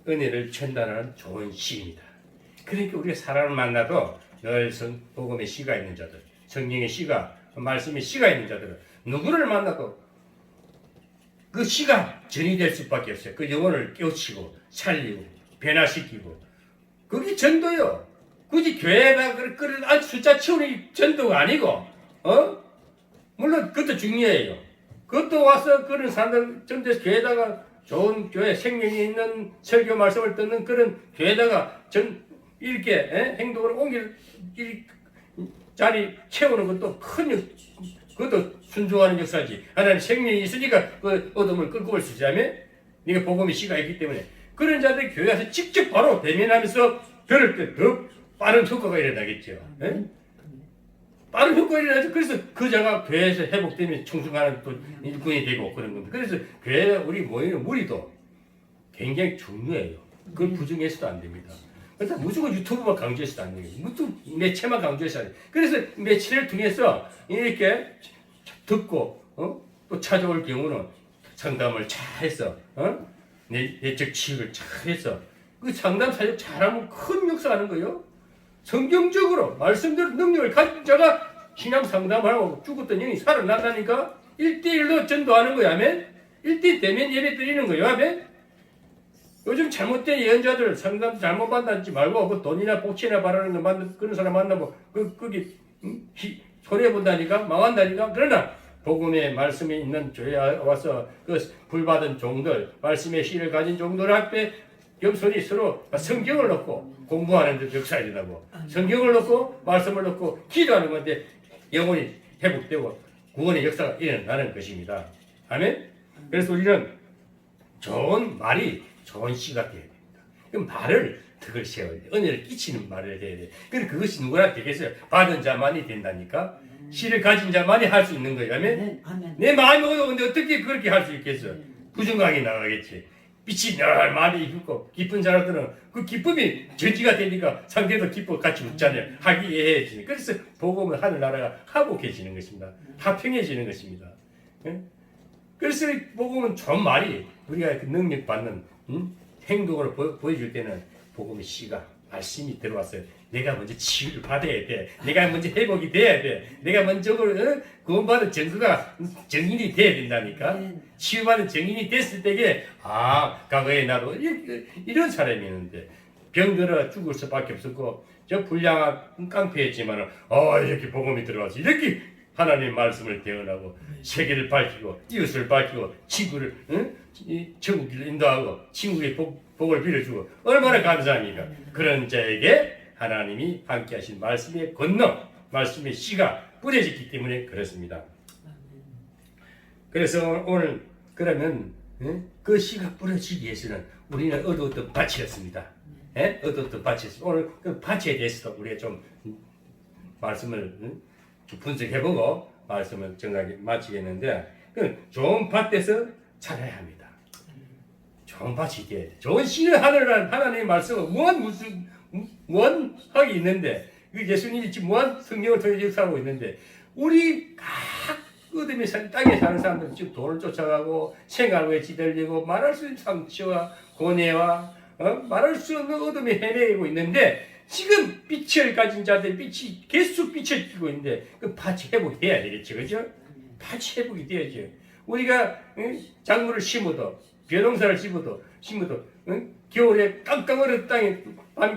은혜를 전달하는 좋은 시입니다. 그러니까 우리가 사람을 만나도 늘 복음의 씨가 있는 자들, 성령의 씨가, 말씀의 씨가 있는 자들은 누구를 만나도 그 씨가 전이 될 수밖에 없어요. 그 영혼을 깨우치고 살리고 변화시키고 그게 전도요. 굳이 교회에다 숫자 채우는 전도가 아니고 물론 그것도 중요해요. 그것도 와서 그런 사람들 전도해서 교회에다가 좋은 교회 생명이 있는 설교 말씀을 듣는 그런 교회에다가 이렇게 행동을 옮길 자리 채우는 것도 그것도 순종하는 역사지. 하나님 생명이 있으니까 그 어둠을 끌고 올 수 있다면 네가 복음의 씨가 있기 때문에 그런 자들이 교회 와서 직접 바로 대면하면서 들을 때 더 빠른 효과가 일어나겠죠. 빠른 효과가 일어나죠. 그래서 그 자가 교회에서 회복되면 충성하는 또 일꾼이 되고 그런 겁니다. 그래서 교회 우리 모이는 무리도 굉장히 중요해요. 그걸 부정해서도 안 됩니다. 그래서 무조건 유튜브만 강조해서도 안 돼요. 무슨 매체만 강조해서 안 돼요. 그래서 매체를 통해서 이렇게 듣고 또 찾아올 경우는 상담을 잘해서 내적 치유를 잘해서 그 상담 사역 잘하면 큰 역사하는 거예요. 성경적으로 말씀대로 능력을 가진 자가 신앙 상담하고 죽었던 영이 살아난다니까 1대1로 전도하는 거야. 아멘. 1대1 대면 예배 드리는 거예요. 아멘. 요즘 잘못된 예언자들 상담 잘못 만나지 말고 그 돈이나 복치나 바라는 거 만나 그런 사람 만나고 거기 손해본다니까 망한다니까. 그러나 복음의 말씀이 있는 교회에 와서 그 불받은 종들 말씀의 씨를 가진 종들 앞에 겸손히 서로 성경을 놓고 공부하는 데 역사가 일어나고 성경을 놓고 말씀을 놓고 기도하는 건데 영혼이 회복되고 구원의 역사가 일어나는 것입니다. 아멘. 그래서 우리는 좋은 말이 좋은 씨가 되어야 됩니다. 그럼 말을 덕을 세워야 돼. 은혜를 끼치는 말을 해야 돼. 그럼 그것이 누구나 되겠어요. 받은 자만이 된다니까. 씨를 가진 자만이 할 수 있는 거예요. 아멘. 내 마음이 어두운데 어떻게 그렇게 할 수 있겠어? 부정강이 나가겠지. 빛이 늘 많이 있고 기쁜 사람들은 그 기쁨이 전지가 되니까 상대도 기뻐 같이 웃잖아요. 화기애애해지니. 그래서 복음은 하늘나라가 화목해지는 것입니다. 화평해지는 것입니다. 그래서 복음은 좋은 말이 우리가 그 능력 받는 행동으로 보여줄 때는 복음의 씨가 말씀이 들어왔어요. 내가 먼저 치유를 받아야 돼. 내가 먼저 회복이 돼야 돼. 내가 먼저 구원받은 증거가 증인이 돼야 된다니까. 치유받은 증인이 됐을 때에 과거에 나도 이런 사람이었는데 병들어 죽을 수밖에 없었고 저 불량한 깡패였지만 이렇게 복음이 들어와서 이렇게 하나님의 말씀을 대언하고 세계를 밝히고 이웃을 밝히고 친구를 천국을 인도하고 친구의 복을 빌어주고 얼마나 감사합니까? 그런 자에게 하나님이 함께 하신 말씀의 권능, 말씀의 씨가 뿌려졌기 때문에 그렇습니다. 그래서 오늘 그러면 그 씨가 뿌려지기 위해서는 우리는 얻었던 밭이었습니다. 얻었던 밭이었습니다. 오늘 그 밭에 대해서도 우리가 좀 말씀을 분석해보고 말씀을 정확히 마치겠는데 좋은 밭에서 자라야 합니다. 좋은 밭이 돼야 돼. 좋은 씨를 하나님의 말씀은 무한하게 있는데 예수님이 지금 무한 성령을 통해 역사하고 있는데 우리 각 어둠의 땅에 사는 사람들은 지금 돈을 쫓아가고 생활에 지들리고 말할 수 있는 상처와 고뇌와 말할 수 없는 어둠에 헤매고 있는데 지금 빛을 가진 자들 빛이 계속 빛을 띠고 있는데 그 밭이 회복돼야 되겠죠, 그죠? 밭이 회복이 돼야죠. 우리가 작물을 심어도 벼농사를 심어도 겨울에 깡깡 얼은 땅에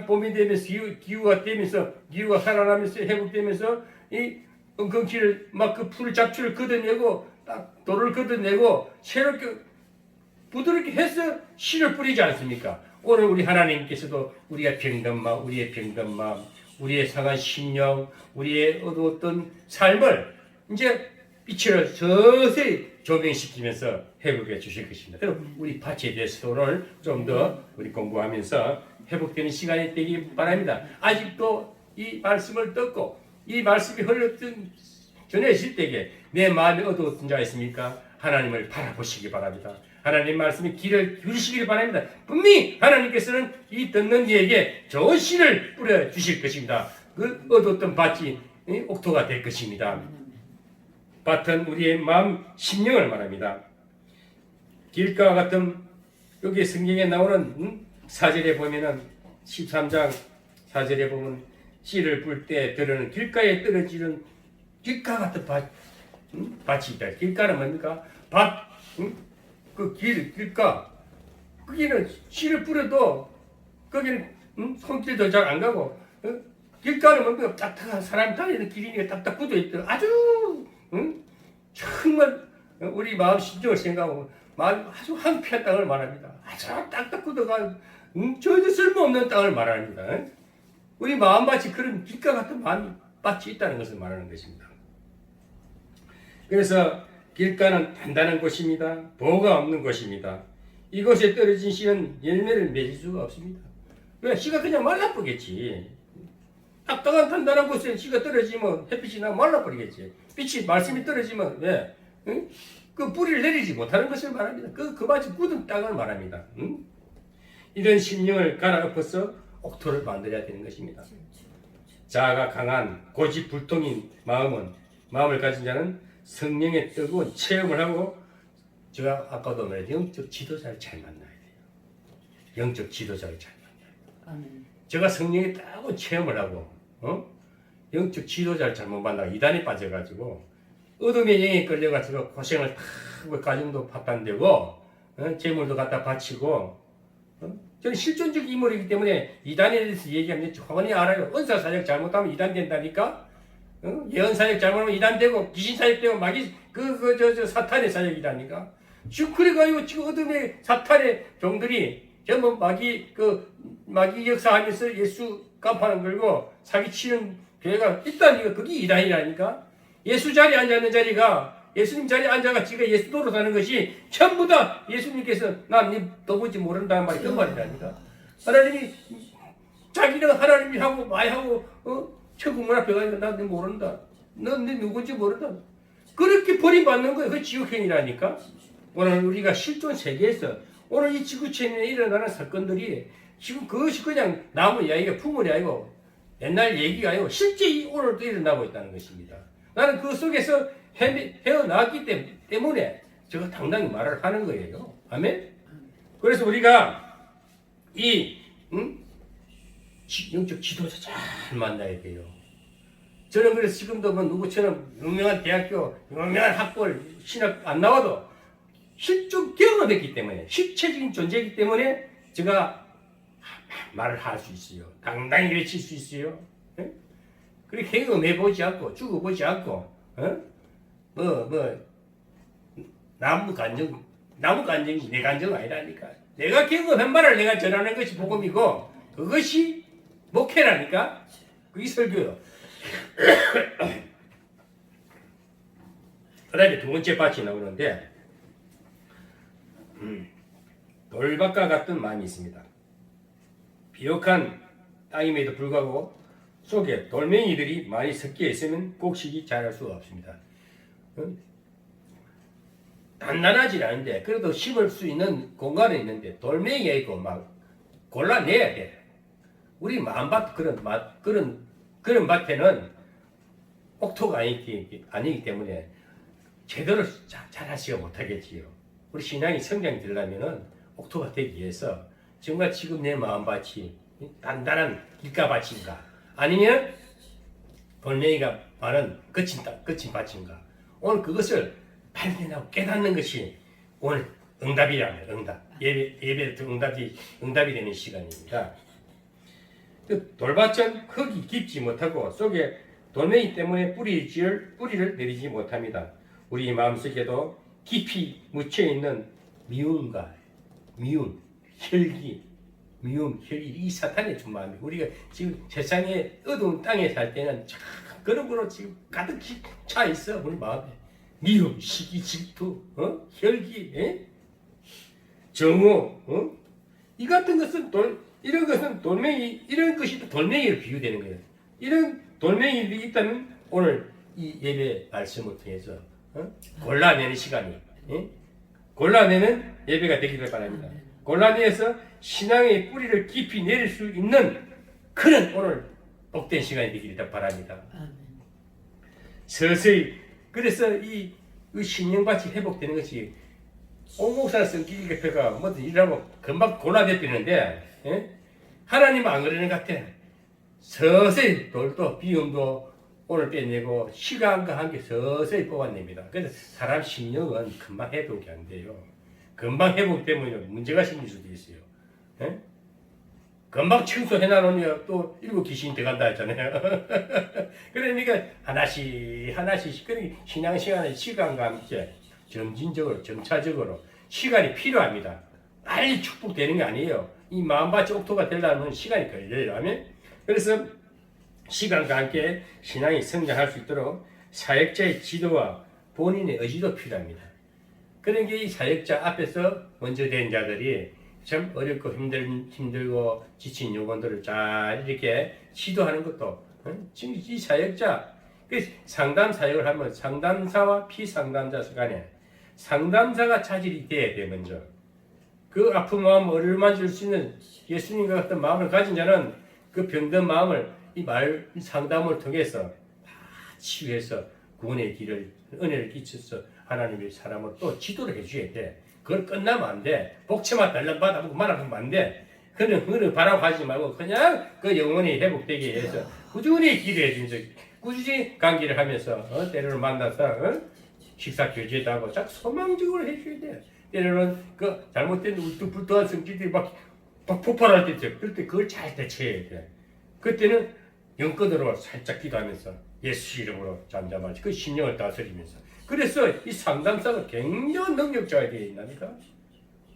봄이 되면서 기후가 되면서 기후가 살아나면서 회복되면서 이 엉겅퀴를 막 그 풀 잡초를 걷어내고 딱 돌을 걷어내고 새롭게 부드럽게 해서 씨를 뿌리지 않습니까? 오늘 우리 하나님께서도 우리의 병든 마음, 우리의 상한 심령, 우리의 어두웠던 삶을 이제 빛을 서서히 조명시키면서 회복해 주실 것입니다. 그럼 우리 밭에 대해서 오늘 좀 더 우리 공부하면서 회복되는 시간이 되기 바랍니다. 아직도 이 말씀을 듣고 이 말씀이 흘렀던 전해질 때에 내 마음이 어두웠던 자가 있습니까? 하나님을 바라보시기 바랍니다. 하나님 말씀에 귀를 기울이시길 바랍니다. 분명히 하나님께서는 이 듣는 이에게 좋은 씨를 뿌려 주실 것입니다. 그 어두웠던 밭이 옥토가 될 것입니다. 밭은 우리의 마음 심령을 말합니다. 길가와 같은 여기 성경에 나오는 사절에 보면은 13장 4절에 보면 씨를 불 때 들으는 길가에 떨어지는 길가 같은 밭이 있다. 길가는 뭡니까? 밭, 길가. 거기는 씨를 뿌려도 거기는 손길도 잘 안 가고 길가는 뭡니까? 딱딱한 사람 다니는 길이니까 딱딱 굳어 있더. 아주 정말 우리 마음 심정을 생각하고 마음 아주 황폐한 땅을 말합니다. 아주 딱딱 굳어가 전혀 쓸모없는 땅을 말합니다. 우리 마음밭이 그런 길가 같은 마음밭이 있다는 것을 말하는 것입니다. 그래서 길가는 단단한 곳입니다. 보호가 없는 곳입니다. 이곳에 떨어진 씨는 열매를 맺을 수가 없습니다. 왜? 씨가 그냥 말라버리겠지. 딱딱한 단단한 곳에 씨가 떨어지면 햇빛이 나면 말라버리겠지. 빛이 말씀이 떨어지면 왜? 응? 그 뿌리를 내리지 못하는 것을 말합니다. 그 밭이 굳은 땅을 말합니다. 응? 이런 심령을 갈아엎어서 옥토를 만들어야 되는 것입니다. 자아가 강한 고집불통인 마음을 가진 자는 성령의 뜨거운 체험을 하고 제가 아까도 말했죠. 영적 지도자를 잘 만나야 돼요. 영적 지도자를 잘 만나야 돼요. 제가 성령의 뜨거운 체험을 하고 영적 지도자를 잘못 만나고 이단에 빠져가지고 어둠의 영에 끌려가지고 고생을 다 하고 가정도 파탄되고 재물도 갖다 바치고 저는 실존적 인물이기 때문에 이단에 대해서 얘기하면 정확히 알아요. 은사 사역 잘못하면 이단 된다니까. 예언 사역 잘못하면 이단 되고 귀신 사역 되고 마귀 저 사탄의 사역이라니까. 지금 그래가지고 지금 어둠의 사탄의 종들이 전부 마귀 역사하면서 예수 간판을 걸고 사기치는 교회가 있다니까. 그게 이단이라니까. 예수 자리에 앉아있는 자리가 예수님 자리에 앉아가 지가 예수 노릇하는 것이 전부 다 예수님께서 난 너 보지 모른다는 말이 그 말이라니까. 하나님이 자기는 하나님이 하고 많이 하고 천국문 앞에 가니까 난 네 모른다. 넌 네 누군지 모른다. 그렇게 버림받는 거예요. 그 지옥행이라니까. 오늘 우리가 실존 세계에서 오늘 이 지구촌에 일어나는 사건들이 지금 그것이 그냥 나무 이야기가 풍문이 아니고 옛날 얘기가 아니고 실제 오늘도 일어나고 있다는 것입니다. 나는 그 속에서 헤어나왔기 때문에 제가 당당히 말을 하는 거예요. 아멘? 그래서 우리가 이 영적 지도자 잘 만나야 돼요. 저는 그래서 지금도 뭐 누구처럼 유명한 대학교, 유명한 학벌, 신학 안 나와도 실존 경험했기 때문에 실체적인 존재이기 때문에 제가 말을 할 수 있어요. 당당히 외칠 수 있어요. 그렇게 경험해보지 않고 죽어보지 않고 나무 간정이 내 간정 아니라니까. 내가 경험한 말을 내가 전하는 것이 복음이고 그것이 목회라니까. 그게 설교요. 그 다음에 두 번째 밭이 나오는데 돌밭과 같은 마음이 있습니다. 비옥한 땅임에도 불구하고 속에 돌멩이들이 많이 섞여 있으면 곡식이 자랄 수가 없습니다. 단단하지 않은데 그래도 심을 수 있는 공간은 있는데 돌멩이가 있고 막 골라내야 돼. 우리 마음밭 그런 밭에는 옥토가 아니기 때문에 제대로 자라지가 못하겠지요. 우리 신앙이 성장이 되려면은 옥토가 되기 위해서 정말 지금 내 마음밭이 단단한 길가밭인가 아니면 돌멩이가 많은 거친 밭인가 오늘 그것을 발견하고 깨닫는 것이 오늘 응답이라면 응답 예배 응답이 되는 시간입니다. 돌밭은 흙이 깊지 못하고 속에 돌멩이 때문에 뿌리를 내리지 못합니다. 우리 마음속에도 깊이 묻혀있는 미움, 혈기, 미움, 혈기 이 사탄의 충만합니다. 우리가 지금 세상에 어두운 땅에 살 때는 참 그런 거로 지금 가득 차 있어 우리 마음에. 미움, 시기, 질투, 혈기, 정오, 이 같은 것은 이런 것은 돌멩이, 이런 것이 돌멩이로 비유되는 거예요. 이런 돌멩이들이 있다면 오늘 이 예배 말씀을 통해서 골라내는 시간이, 골라내는 예배가 되기를 바랍니다. 골라내서 신앙의 뿌리를 깊이 내릴 수 있는 그런 오늘 복된 시간이 되기를 바랍니다. 서서히 그래서 이 신령같이 회복되는 것이 옥목사 성격이 급해가 뭐든 일하고 금방 골라내리는데 하나님은 안 그러는 것 같아. 서서히 돌도 비움도 오늘 빼내고 시간과 함께 서서히 뽑아냅니다. 그래서 사람 신령은 금방 회복이 안 돼요. 금방 회복되면 문제가 생길 수도 있어요. 금방 청소해놔놓으면 또 일곱 귀신이 들어간다 했잖아요. 그러니까 하나씩 그러니까 신앙 시간과 함께 점진적으로 점차적으로 시간이 필요합니다. 빨리 축복되는 게 아니에요. 이 마음밭이 옥토가 되려면 시간이 걸려요. 그래서 시간과 함께 신앙이 성장할 수 있도록 사역자의 지도와 본인의 의지도 필요합니다. 그러니까 이 사역자 앞에서 먼저 된 자들이 참 어렵고 힘들고 지친 영혼들을 잘 이렇게 지도하는 것도 지금 이 사역자 상담 사역을 하면 상담사와 피상담자 간에 상담사가 차질이 돼야 돼. 먼저 그 아픈 마음 얼마나 줄 수 있는 예수님과 같은 마음을 가진 자는 그 병든 마음을 이 말 상담을 통해서 다 치유해서 구원의 길을 은혜를 끼쳐서 하나님의 사람을 또 지도를 해줘야 돼. 그걸 끝나면 안 돼. 복채만 달란받아 말하면 안 돼. 그는 바라고 하지 말고 그냥 그 영혼이 회복되게 해서 꾸준히 기도해 주면서 꾸준히 강기를 하면서 때로는 만나서 식사 교제도 하고 자 소망적으로 해줘야 돼. 때로는 그 잘못된 울퉁불퉁한 성질들이 막 폭발할 때 있어요. 그럴 때 그걸 잘 대처해야 돼. 그때는 영권으로 살짝 기도하면서 예수 이름으로 잠잠하지. 그 심령을 다스리면서. 그래서 이 상담사가 굉장히 능력자가 되어 있다니까.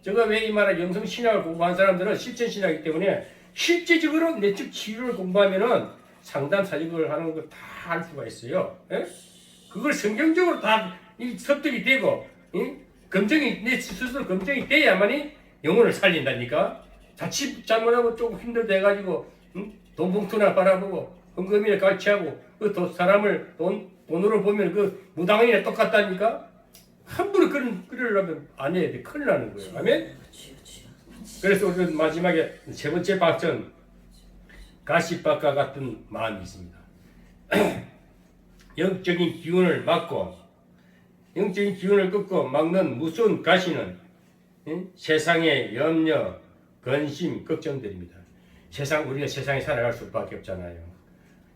제가 왜 이 말을 영성 신학을 공부한 사람들은 실천 신학이기 때문에 실제적으로 내적 치유를 공부하면은 상담 사역을 하는 거 다 알 수가 있어요. 그걸 성경적으로 다 섭득이 되고, 검증이 내 스스로 검증이 돼야만이 영혼을 살린다니까. 자칫 잘못하고 조금 힘들다 해가지고 돈 봉투나 바라보고 헌금이나 같이하고 그 사람을 돈으로 보면 그 무당이나 똑같다니까. 함부로 그러려면 안 해야 돼. 큰일 나는 거예요. 아멘? 그래서 우리는 마지막에 세 번째 박전 가시밭과 같은 마음이 있습니다. 영적인 기운을 막고 영적인 기운을 끊고 막는 무서운 가시는 세상의 염려, 근심, 걱정들입니다. 우리가 세상에 살아갈 수밖에 없잖아요.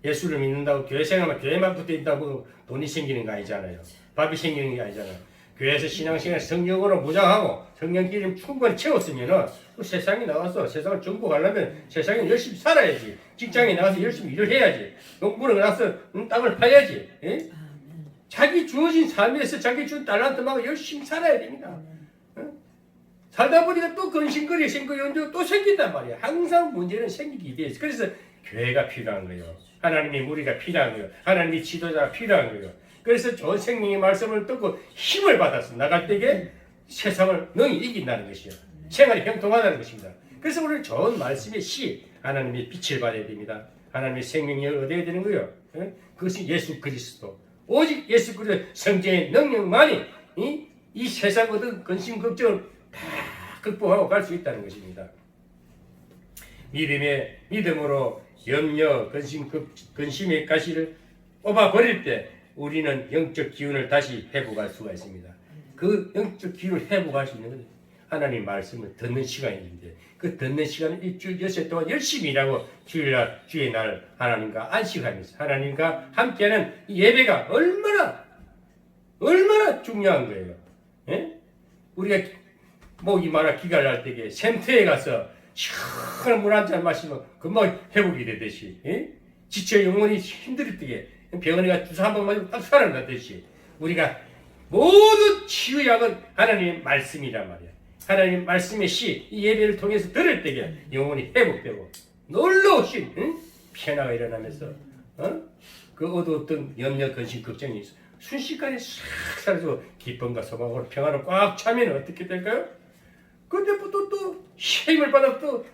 예수를 믿는다고 교회 생활만 교회만 붙어 있다고 돈이 생기는 거 아니잖아요. 밥이 생기는 게 아니잖아요. 교회에서 신앙생활 성경으로 무장하고 성경 기름 충분히 채웠으면은 그 세상에 나가서 세상을 정복하려면 세상에 열심히 살아야지. 직장에 나가서 열심히 일을 해야지. 농부를 나가서 땅을 파야지. 예? 자기 주어진 삶에서 자기 준 달란트만큼 열심히 살아야 됩니다. 살다 보니까 또 근심거리 생기고 또 생긴단 말이야. 항상 문제는 생기게 돼 있어. 그래서 교회가 필요한 거예요. 하나님의 무리가 필요한 거예요. 하나님의 지도자가 필요한 거예요. 그래서 좋은 생명의 말씀을 듣고 힘을 받아서 나갈 때에 세상을 능히 이긴다는 것이요. 생활이 형통하다는 것입니다. 그래서 우리는 좋은 말씀의 하나님의 빛을 받아야 됩니다. 하나님의 생명을 얻어야 되는 거예요. 그것이 예수 그리스도. 오직 예수 그리스도 성령의 능력만이 이 세상 모든 근심 걱정을 다 극복하고 갈 수 있다는 것입니다. 믿음으로 염려, 근심의 가시를 뽑아버릴 때 우리는 영적 기운을 다시 회복할 수가 있습니다. 그 영적 기운을 회복할 수 있는 건 하나님 말씀을 듣는 시간인데 그 듣는 시간은 일주일 여섯 동안 열심히 일하고 주일날 주의 날 하나님과 안식하면서 하나님과 함께하는 이 예배가 얼마나 중요한 거예요. 예? 우리가 목이 마라 기가 날 때에 샘터에 가서 시원한 물 한 잔 마시면 금방 회복이 되듯이 지쳐 영혼이 힘들 때에 병원에 가 주사 한 번 맞으면 딱 살아나듯이 우리가 모든 치유약은 하나님의 말씀이란 말이야. 하나님 말씀의 시, 이 예배를 통해서 들을 때에 영혼이 회복되고 놀라우신 변화가 일어나면서 그 어두웠던 염려, 근심, 걱정이 순식간에 싹 사라지고 기쁨과 소망으로 평화로 꽉 차면 어떻게 될까요? 그때부터 또 힘을 받아 또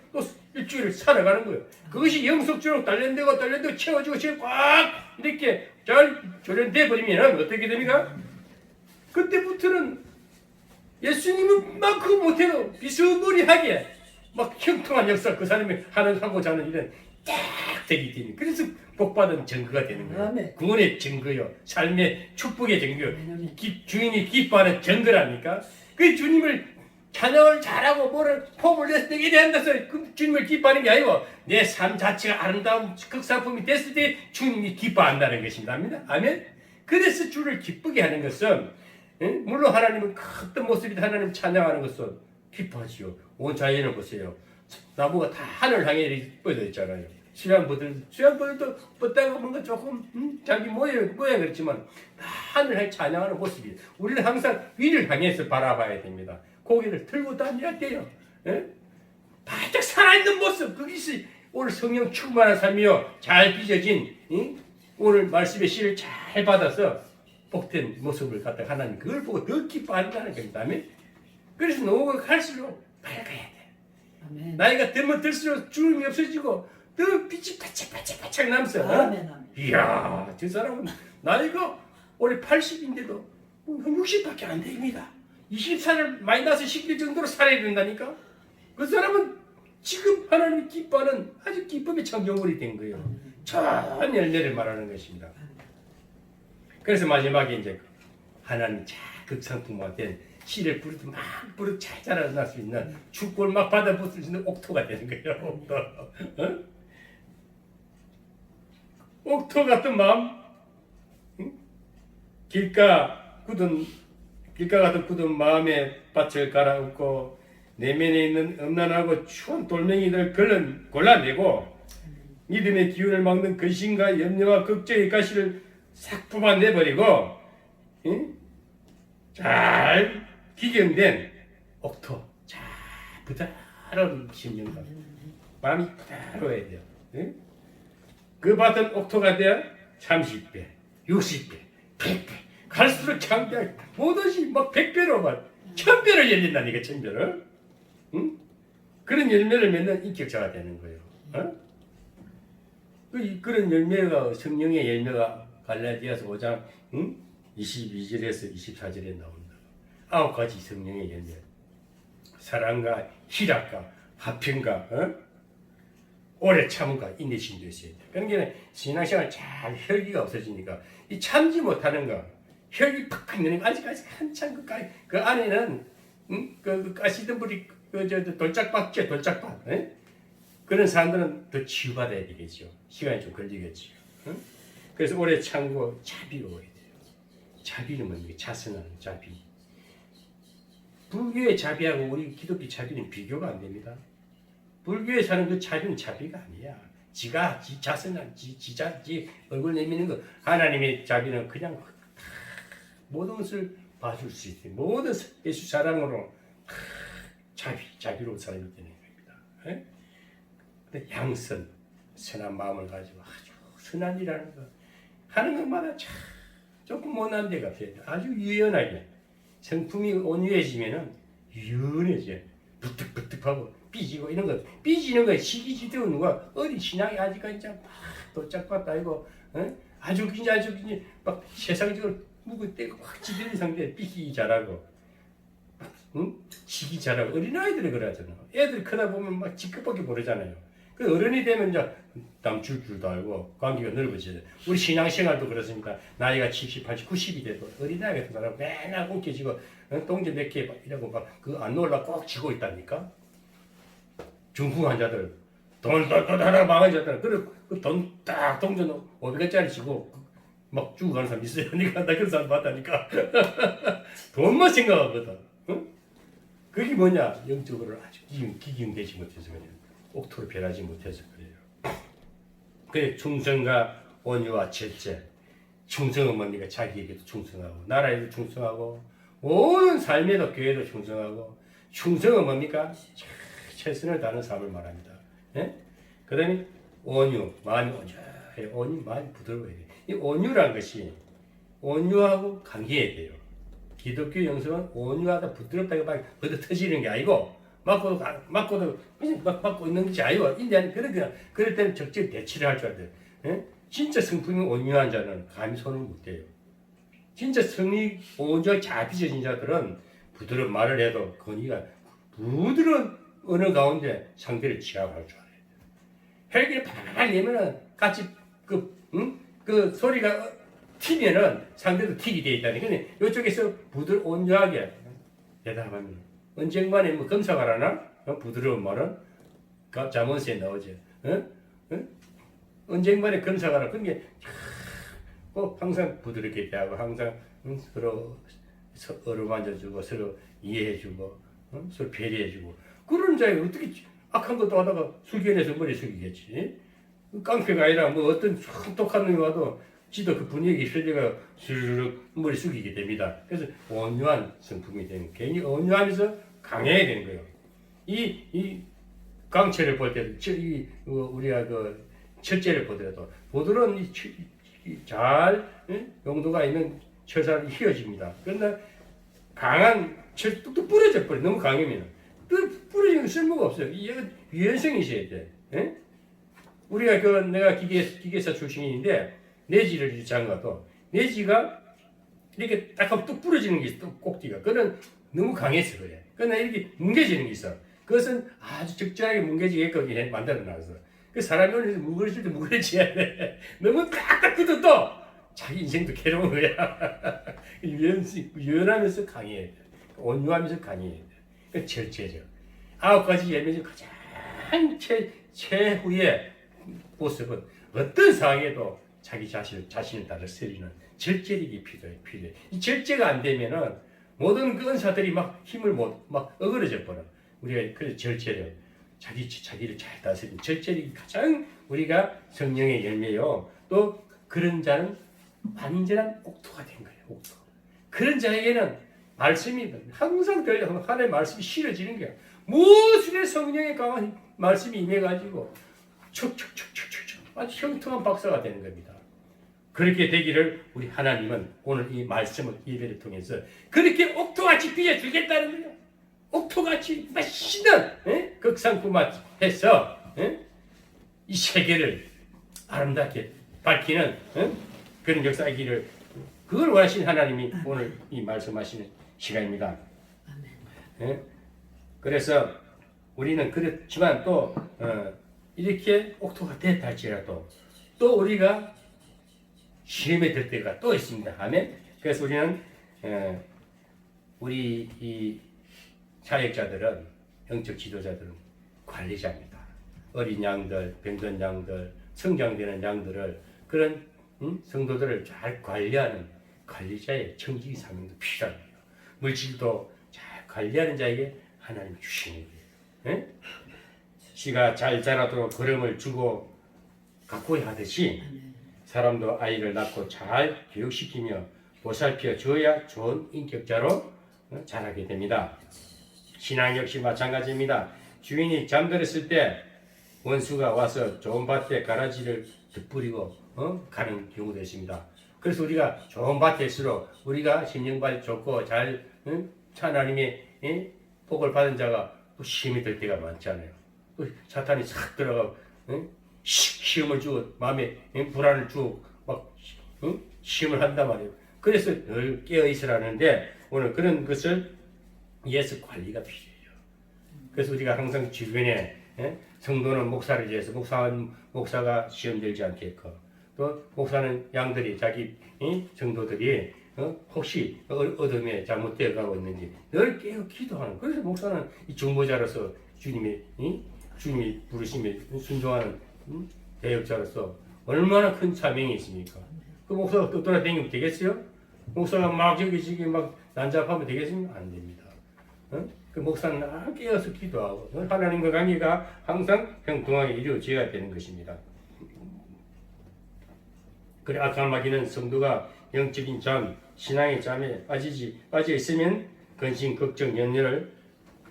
일주일을 살아가는 거예요. 그것이 영속적으로 단련되고 채워지고 꽉 이렇게 잘 조련돼 버리면 어떻게 됩니까? 그때부터는 예수님은 막 그거 못해도 비스무리하게 막 형통한 역사 그 사람이 하고자 하는 일은 딱 되기 때문에 그래서 복받은 증거가 되는 거예요. 아멘. 구원의 증거요. 삶의 축복의 증거. 주인이 기뻐하는 증거라니까. 그 주님을 찬양을 잘하고 뭐를 폼을 냈을 때 이래한다서 그 주님을 기뻐하는 게 아니고 내 삶 자체가 아름다운 극상품이 됐을 때 주님이 기뻐한다는 것입니다. 아멘. 그래서 주를 기쁘게 하는 것은 물론 하나님은 어떤 모습이 하나님 찬양하는 것은 기뻐하지요. 온 자연을 보세요. 나무가 다 하늘 향해 뻗어 있잖아요. 수양벌도 뻗다가 뭔가 조금 자기 모양 그렇지만 다 하늘 향해 찬양하는 모습이에요. 우리는 항상 위를 향해서 바라봐야 됩니다. 고개를 들고 다녀야 돼요. 바짝 살아있는 모습, 그것이 오늘 성령 충만한 삶이요. 잘 빚어진 오늘 말씀의 씨를 잘 받아서 복된 모습을 갖다 하나님 그걸 보고 더 기뻐한다는 겁니다. 그래서 노후가 갈수록 밝아야 돼. 아멘. 나이가 들면 들수록 주름이 없어지고 더 빛이 바짝바짝 남서. 아멘. 이야, 저 사람은 나이가 올해 80인데도 60밖에 안 됩니다. 20살을 마이너스 시킬 정도로 살아야 된다니까. 그 사람은 지금 하나님이 기뻐하는 아주 기쁨의 청정물이 된 거예요. 전 열매를 말하는 것입니다. 그래서 마지막에 이제 하나님 극상품화된 씨를 뿌리도 막 뿌리 잘 자라날 수 있는 축복을 막 받아볼 수 있는 옥토가 되는 거예요. 옥토. 옥토 같은 마음, 길가 같은 굳은 마음에 밭을 갈아엎고 내면에 있는 음란하고 추운 돌멩이들 골라내고 믿음의 기운을 막는 근심과 염려와 걱정의 가시를 싹 뽑아내버리고 잘 기경된 옥토, 잘 부드러운 심령과 마음이 부드러워야 돼요. 그 밭은 옥토가 돼야 30배, 60배, 100배 갈수록 창대하게 뭐든지 막 100배로 막 1000배를 열린다니까. 1000배를. 그런 열매를 맺는 인격자가 되는 거예요. 그런 열매가 성령의 열매가 갈라디아서 5장 22절에서 24절에 나온다. 9가지 성령의 열매. 사랑과 희락과 화평과 오래 참음과 인내심도 있어야 돼. 그러니까 신앙생활 잘 혈기가 없어지니까 이 참지 못하는 거 혈기 팍팍 내는 거 아직까지 한참 그 안에는 그 가시던 불이 돌짝밭이죠. 돌짝밭. 그런 사람들은 더 치유받아야 되겠죠. 시간이 좀 걸리겠죠. 그래서 오래 참고 자비로워야 돼요. 자비는 뭡니까? 자선하는 자비. 불교의 자비하고 우리 기독교 자비는 비교가 안 됩니다. 불교에 사는 그 자비는 자비가 아니야. 지가 자선한 지 얼굴 내미는 거. 하나님의 자비는 그냥 모든 것을 봐줄 수 있어요. 모든 예수 사랑으로 자비로운 사람이 되는 겁니다. 근데 양선, 선한 마음을 가지고 아주 선한 일하는 거 하는 것마다 참 조금 못난 데가 없어요. 아주 유연하게 성품이 온유해지면은 유연해져. 부득부득하고 삐지고 이런 거 삐지는 거 시기지대는 거 어린 신앙이 아직까지 막 도착받다 아니고 아주 막 세상적으로 묵을 때가 확 지대는 상태에 삐기 잘하고 시기 잘하고 어린아이들이 그러잖아. 애들 크다 보면 막 지긋밖에 모르잖아요. 그 어른이 되면 이제 남줄 줄도 알고 관계가 넓어져요. 우리 신앙생활도 그렇습니다. 나이가 70, 80, 90이 돼도 어린아이 같은 사람 맨날 움켜쥐고 동전 몇 개 이라고 막 그 안 놀라 꼭 쥐고 있다니까. 중풍 환자들 돈 하나 망하셨잖아. 그래 돈 딱 동전 500원짜리 쥐고 막 죽어가는 사람 있어요. 나 그런 사람 봤다니까. 돈만 생각하거든. 그게 뭐냐? 영적으로 아주 기경되지 못해서 그래요. 옥토로 변하지 못해서 그래요. 그래 충성과 온유와 절제. 충성은 뭡니까? 자기에게도 충성하고 나라에도 충성하고 모든 삶에도 교회도 충성하고 충성은 뭡니까? 최선을 다하는 삶을 말합니다. 예? 그 다음에 온유, 마음이 온유해. 온유, 마음이 부드러워야 돼. 이 온유라는 것이 온유하고 강해야 돼요. 기독교 영성은 온유하다 부드럽다고 막 얻어 터지는 게 아니고 맞고도 그냥 막 맞고 있는 것이 아니고 인디안 그럴 때는 적절히 대치를 할 줄 알아야 돼요. 예? 진짜 성품이 온유한 자는 감히 손을 못 대요. 진짜 성이 온유하게 잘 빚어진 자들은 부드러운 말을 해도 건의가 부드러운 언어 가운데 상대를 취합할 줄 알아요. 헬기를 팍팍 내면은 같이 그 소리가 튀면은 상대도 튀게 돼 있다니. 근데 이쪽에서 온유하게 대답하면 언젠간에 뭐 검사가라나 부드러운 말은 잠언서에 나오죠. 언젠간에 검사가라 그런 게 꼭 항상 부드럽게 대하고 항상 서로 어루만져주고 서로 이해해주고 서로 배려해주고 그런 자에 어떻게 악한 것도 하다가 숙연해서 머리 숙이겠지. 깡패가 아니라 뭐 어떤 똑똑한 놈이 와도 지도 그 분위기 실려가 스르륵 머리 숙이게 됩니다. 그래서 온유한 성품이 되는 괜히 온유하면서 강해야 되는 거예요. 이 강철을 볼 때도 우리가 그 철제를 보더라도 부드러운 잘 용도가 있는 철사는 휘어집니다. 그러나 강한 철 뚝뚝 부러져 버려. 너무 강하면 부러지는 쓸모가 없어요. 얘가 유연성이 있어야 돼. 에? 우리가 내가 기계사 출신인데 내지를 장가도 내지가 이렇게 딱 하면 뚝 부러지는 게 있어. 꼭지가 그는 너무 강해서 그래. 그러나 이렇게 뭉개지는 게 있어. 그것은 아주 적절하게 뭉개지게끔 만들어 놨어. 그 사람이 오늘 무거워질 때 무거워져야 돼. 너무 딱딱 굳어도 자기 인생도 괴로운 거야. 유연하면서 강해야 돼. 온유하면서 강해야 돼. 그 절제죠. 9가지 예면 중 가장 최후의 모습은 어떤 상황에도 자기 자신을 따라 서리는 절제력이 필요해. 이 절제가 안 되면은 모든 그 은사들이 막 힘을 막 어그러져 버려. 우리가 그래서 절제력. 자기를 잘 다스리는 절제력이 가장 우리가 성령의 열매요. 또 그런 자는 완전한 옥토가 된 거예요. 옥토. 그런 자에게는 말씀이 항상 하나님의 말씀이 실어지는 거야. 무엇의 성령의 강한 말씀이 임해가지고 척척척척척 아주 형통한 박사가 되는 겁니다. 그렇게 되기를 우리 하나님은 오늘 이 말씀을 예배를 통해서 그렇게 옥토같이 빚어주겠다는 거예요. 옥토같이 맛있는 극상품화해서 이 세계를 아름답게 밝히는 그런 역사이기를 그걸 원하신 하나님이 오늘 이 말씀하시는 시간입니다. 그래서 우리는 그렇지만 또 이렇게 옥토가 됐다 할지라도 또 우리가 시험에 들 때가 또 있습니다. 아멘. 그래서 우리는 우리 이 사역자들은 영적 지도자들은 관리자입니다. 어린 양들, 병든 양들, 성장되는 양들을 그런 성도들을 잘 관리하는 관리자의 청지기 사명도 필요합니다. 물질도 잘 관리하는 자에게 하나님이 주시는 거예요. 씨가 잘 자라도록 걸음을 주고 가꾸어야 하듯이 사람도 아이를 낳고 잘 교육시키며 보살펴 줘야 좋은 인격자로 자라게 됩니다. 신앙 역시 마찬가지입니다. 주인이 잠들었을 때 원수가 와서 좋은 밭에 가라지를 덧뿌리고 가는 경우도 있습니다. 그래서 우리가 좋은 밭일수록 우리가 신령발이 좋고 잘 하나님의 복을 받은 자가 또 시험이 될 때가 많잖아요. 또 사탄이 싹 들어가고 시험을 주고 마음에 불안을 주고 막 시험을 한단 말이에요. 그래서 늘 깨어 있으라는데 오늘 그런 것을 위해서 관리가 필요해요. 그래서 우리가 항상 주변에 성도는 목사를 위해서 목사가 시험 들지 않겠고 또 목사는 양들이 자기 성도들이 혹시 어둠에 잘못되어 가고 있는지 늘 깨어 기도하는. 그래서 목사는 이 중보자로서 주님이 부르심에 순종하는 대역자로서 얼마나 큰 사명이 있습니까? 그 목사가 또 돌아다니면 되겠어요? 목사가 막 저기 막 난잡하면 되겠습니까? 안 됩니다. 그 목사는 늘 깨어서 기도하고 하나님과 관계가 항상 평등하게 이루어져야 되는 것입니다. 그래 악한 마귀는 성도가 영적인 잠, 신앙의 잠에 빠져 있으면 근심, 걱정, 염려를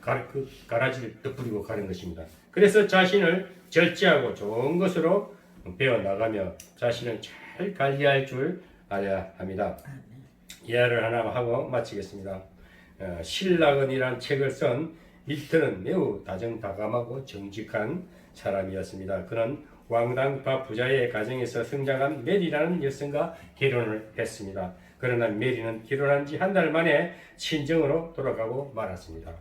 가라지를 덧부리고 가는 것입니다. 그래서 자신을 절제하고 좋은 것으로 배워나가며 자신을 잘 관리할 줄 알아야 합니다. 예를 하나 하고 마치겠습니다. 신라건이라는 책을 쓴 밀턴은 매우 다정다감하고 정직한 사람이었습니다. 그는 왕당파 부자의 가정에서 성장한 메리라는 여성과 결혼을 했습니다. 그러나 메리는 결혼한 지 한 달 만에 친정으로 돌아가고 말았습니다.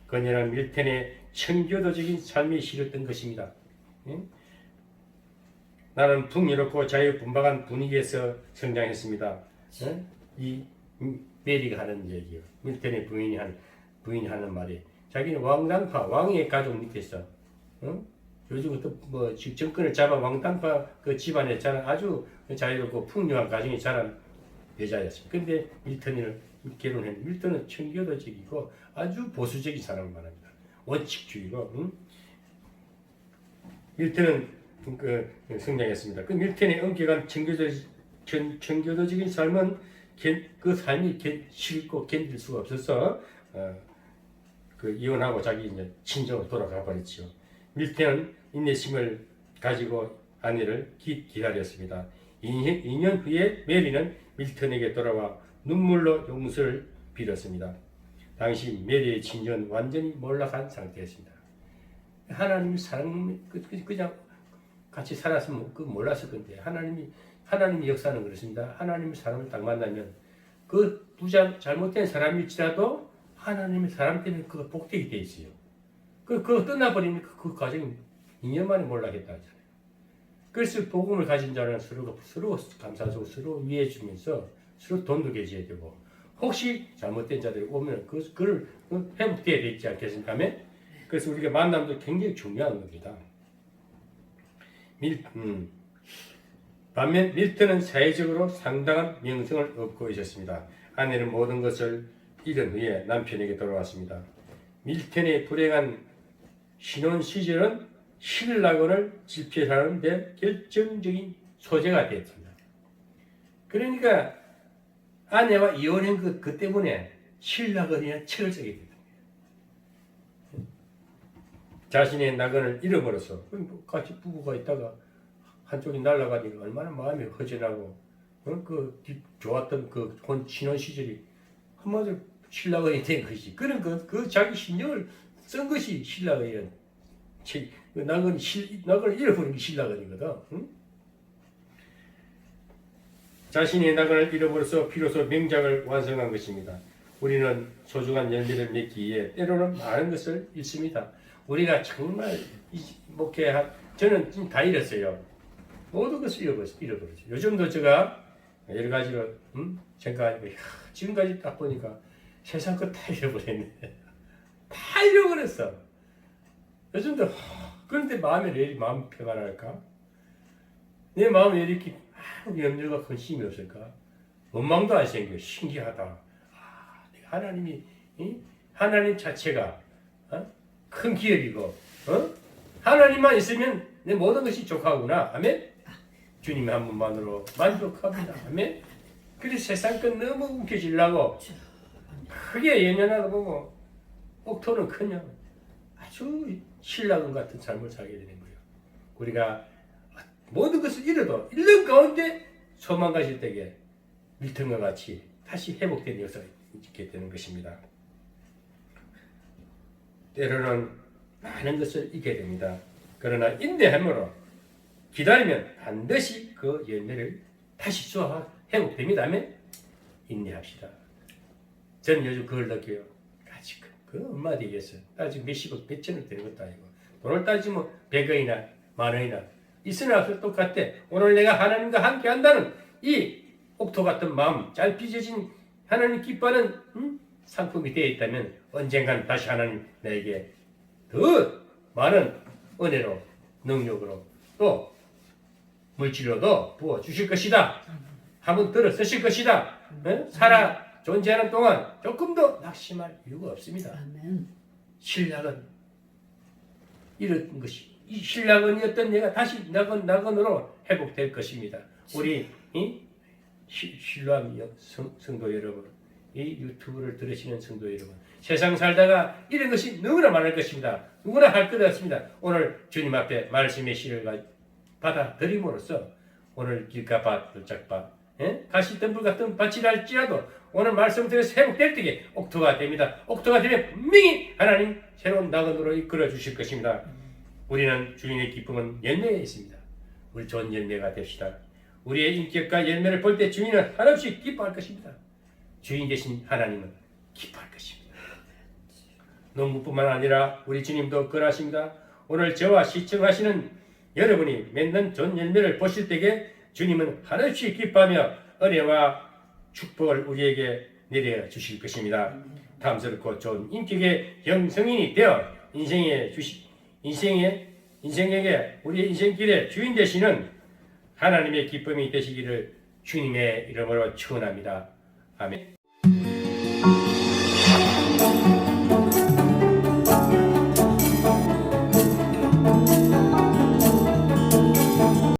그녀는 밀턴의 청교도적인 삶이 싫었던 것입니다. 나는 풍요롭고 자유분방한 분위기에서 성장했습니다. 이 메리가 하는 얘기요. 밀턴의 부인이 하는 말이 자기는 왕당파 왕의 가족 밑에서 요즘 또 정권을 잡아 왕당파 그 집안에 자란 아주 자유롭고 풍요한 가정에 자란 여자였습니다. 근데 밀턴을 결혼했는데 밀턴은 청교도적이고 아주 보수적인 사람을 말합니다. 원칙주의고 밀턴은 성장했습니다. 그 밀턴의 엄격한 청교도적인 삶은 그 삶이 싫고 견딜 수가 없어서 이혼하고 자기 이제 친정으로 돌아가 버렸죠. 밀턴은 인내심을 가지고 아내를 기다렸습니다. 2년 후에 메리는 밀턴에게 돌아와 눈물로 용서를 빌었습니다. 당시 메리의 친정은 완전히 몰락한 상태였습니다. 하나님이 사람 그냥 같이 살았으면 몰랐을 건데 하나님이 역사는 그렇습니다. 하나님이 사람을 딱 만나면 그 잘못된 사람일지라도 하나님의 사람 때문에 그가 복되게 돼 있어요. 그거 떠나버리면 그 가정이 2년 만에 몰락했다 하잖아요. 그래서 복음을 가진 자는 서로 감사하고 서로 위해 주면서 서로 돈도 계셔야 되고 혹시 잘못된 자들이 오면 그를 회복돼야 되지 않겠습니까? 그래서 우리가 만남도 굉장히 중요한 겁니다. 반면 밀턴은 사회적으로 상당한 명성을 얻고 있었습니다. 아내는 모든 것을 잃은 후에 남편에게 돌아왔습니다. 밀턴의 불행한 신혼 시절은 신라건을 집필하는 데 결정적인 소재가 되었습니다. 그러니까 아내와 이혼한 그 때문에 신라건이라는 책을 쓰게 됩니다. 자신의 나건을 잃어버려서 같이 부부가 있다가 한쪽이 날아가니까 얼마나 마음이 허전하고 좋았던 그 신혼 시절이 한마디로 신라건이 된 것이 그런 그 자기 신경을 쓴 것이 신라건이란 나건을 잃어버린 게 신라건이거든. 응? 자신의 나건을 잃어버려서 비로소 명작을 완성한 것입니다. 우리는 소중한 열매를 맺기 위해 때로는 많은 것을 잃습니다. 우리가 정말 저는 지금 다 잃었어요. 모든 것을 잃어버렸어요. 요즘도 제가 여러 가지로 생각하니까 지금까지 딱 보니까 세상 것 다 잃어버렸네. 다 잃어버렸어. 요즘도 그런데 마음이 왜 이렇게 마음 평안할까? 내 마음에 왜 이렇게 아무 염려가 근심이 없을까? 원망도 안 생겨. 신기하다. 하나님 자체가 큰 기업이고 하나님만 있으면 내 모든 것이 족하구나. 아멘. 주님의 한 분만으로 만족합니다. 아멘. 그래서 세상 것 너무 움켜쥐려고 크게 연연하다 보고 옥토는커녕 아주 신라건 같은 삶을 살게 되는 거예요. 우리가 모든 것을 잃는 가운데 소망 가질 때에 밀턴과 같이 다시 회복된 역사가 있게 되는 것입니다. 때로는 많은 것을 잃게 됩니다. 그러나 인내함으로 기다리면 반드시 그 열매를 다시 쏘아 회복됩니다. 인내합시다. 저는 요즘 그걸 느껴요. 아직 그 얼마 되겠어요. 따지면 몇십억, 몇천억 되는 것도 아니고 돈을 따지면 100원이나 만원이나 있으나 없을 똑같대. 오늘 내가 하나님과 함께 한다는 이 옥토 같은 마음, 잘 빚어진 하나님 기뻐하는 상품이 되어 있다면 언젠간 다시 하나님 나에게 더 많은 은혜로 능력으로 또 물질로도 부어주실 것이다. 한번 들어 쓰실 것이다. 살아 존재하는 동안 조금 더 낙심할 이유가 없습니다. 신락은 이런 것이 이 신락은이었던 내가 다시 낙원으로 회복될 것입니다. 우리 신랑 성도 여러분 이 유튜브를 들으시는 성도 여러분, 세상 살다가 이런 것이 너무나 많을 것입니다. 누구나 할 것 같습니다. 오늘 주님 앞에 말씀의 씨를 받아들임으로써 오늘 길가밭, 돌짝밭, 가시덤불 같은 밭이랄지라도 오늘 말씀 들어서 회복될 때에 옥토가 됩니다. 옥토가 되면 분명히 하나님 새로운 낙원으로 이끌어 주실 것입니다. 우리는 주인의 기쁨은 열매에 있습니다. 우리 좋은 열매가 됩시다. 우리의 인격과 열매를 볼 때 주인은 한없이 기뻐할 것입니다. 주인 되신 하나님은 기뻐할 것입니다. 농부뿐만 아니라 우리 주님도 그러하십니다. 오늘 저와 시청하시는 여러분이 맺는 좋은 열매를 보실 때에 주님은 한없이 기뻐하며 은혜와 축복을 우리에게 내려 주실 것입니다. 탐스럽고 좋은 인격의 형성인이 되어 인생에게 우리의 인생길의 주인 되시는 하나님의 기쁨이 되시기를 주님의 이름으로 축원합니다. 아멘.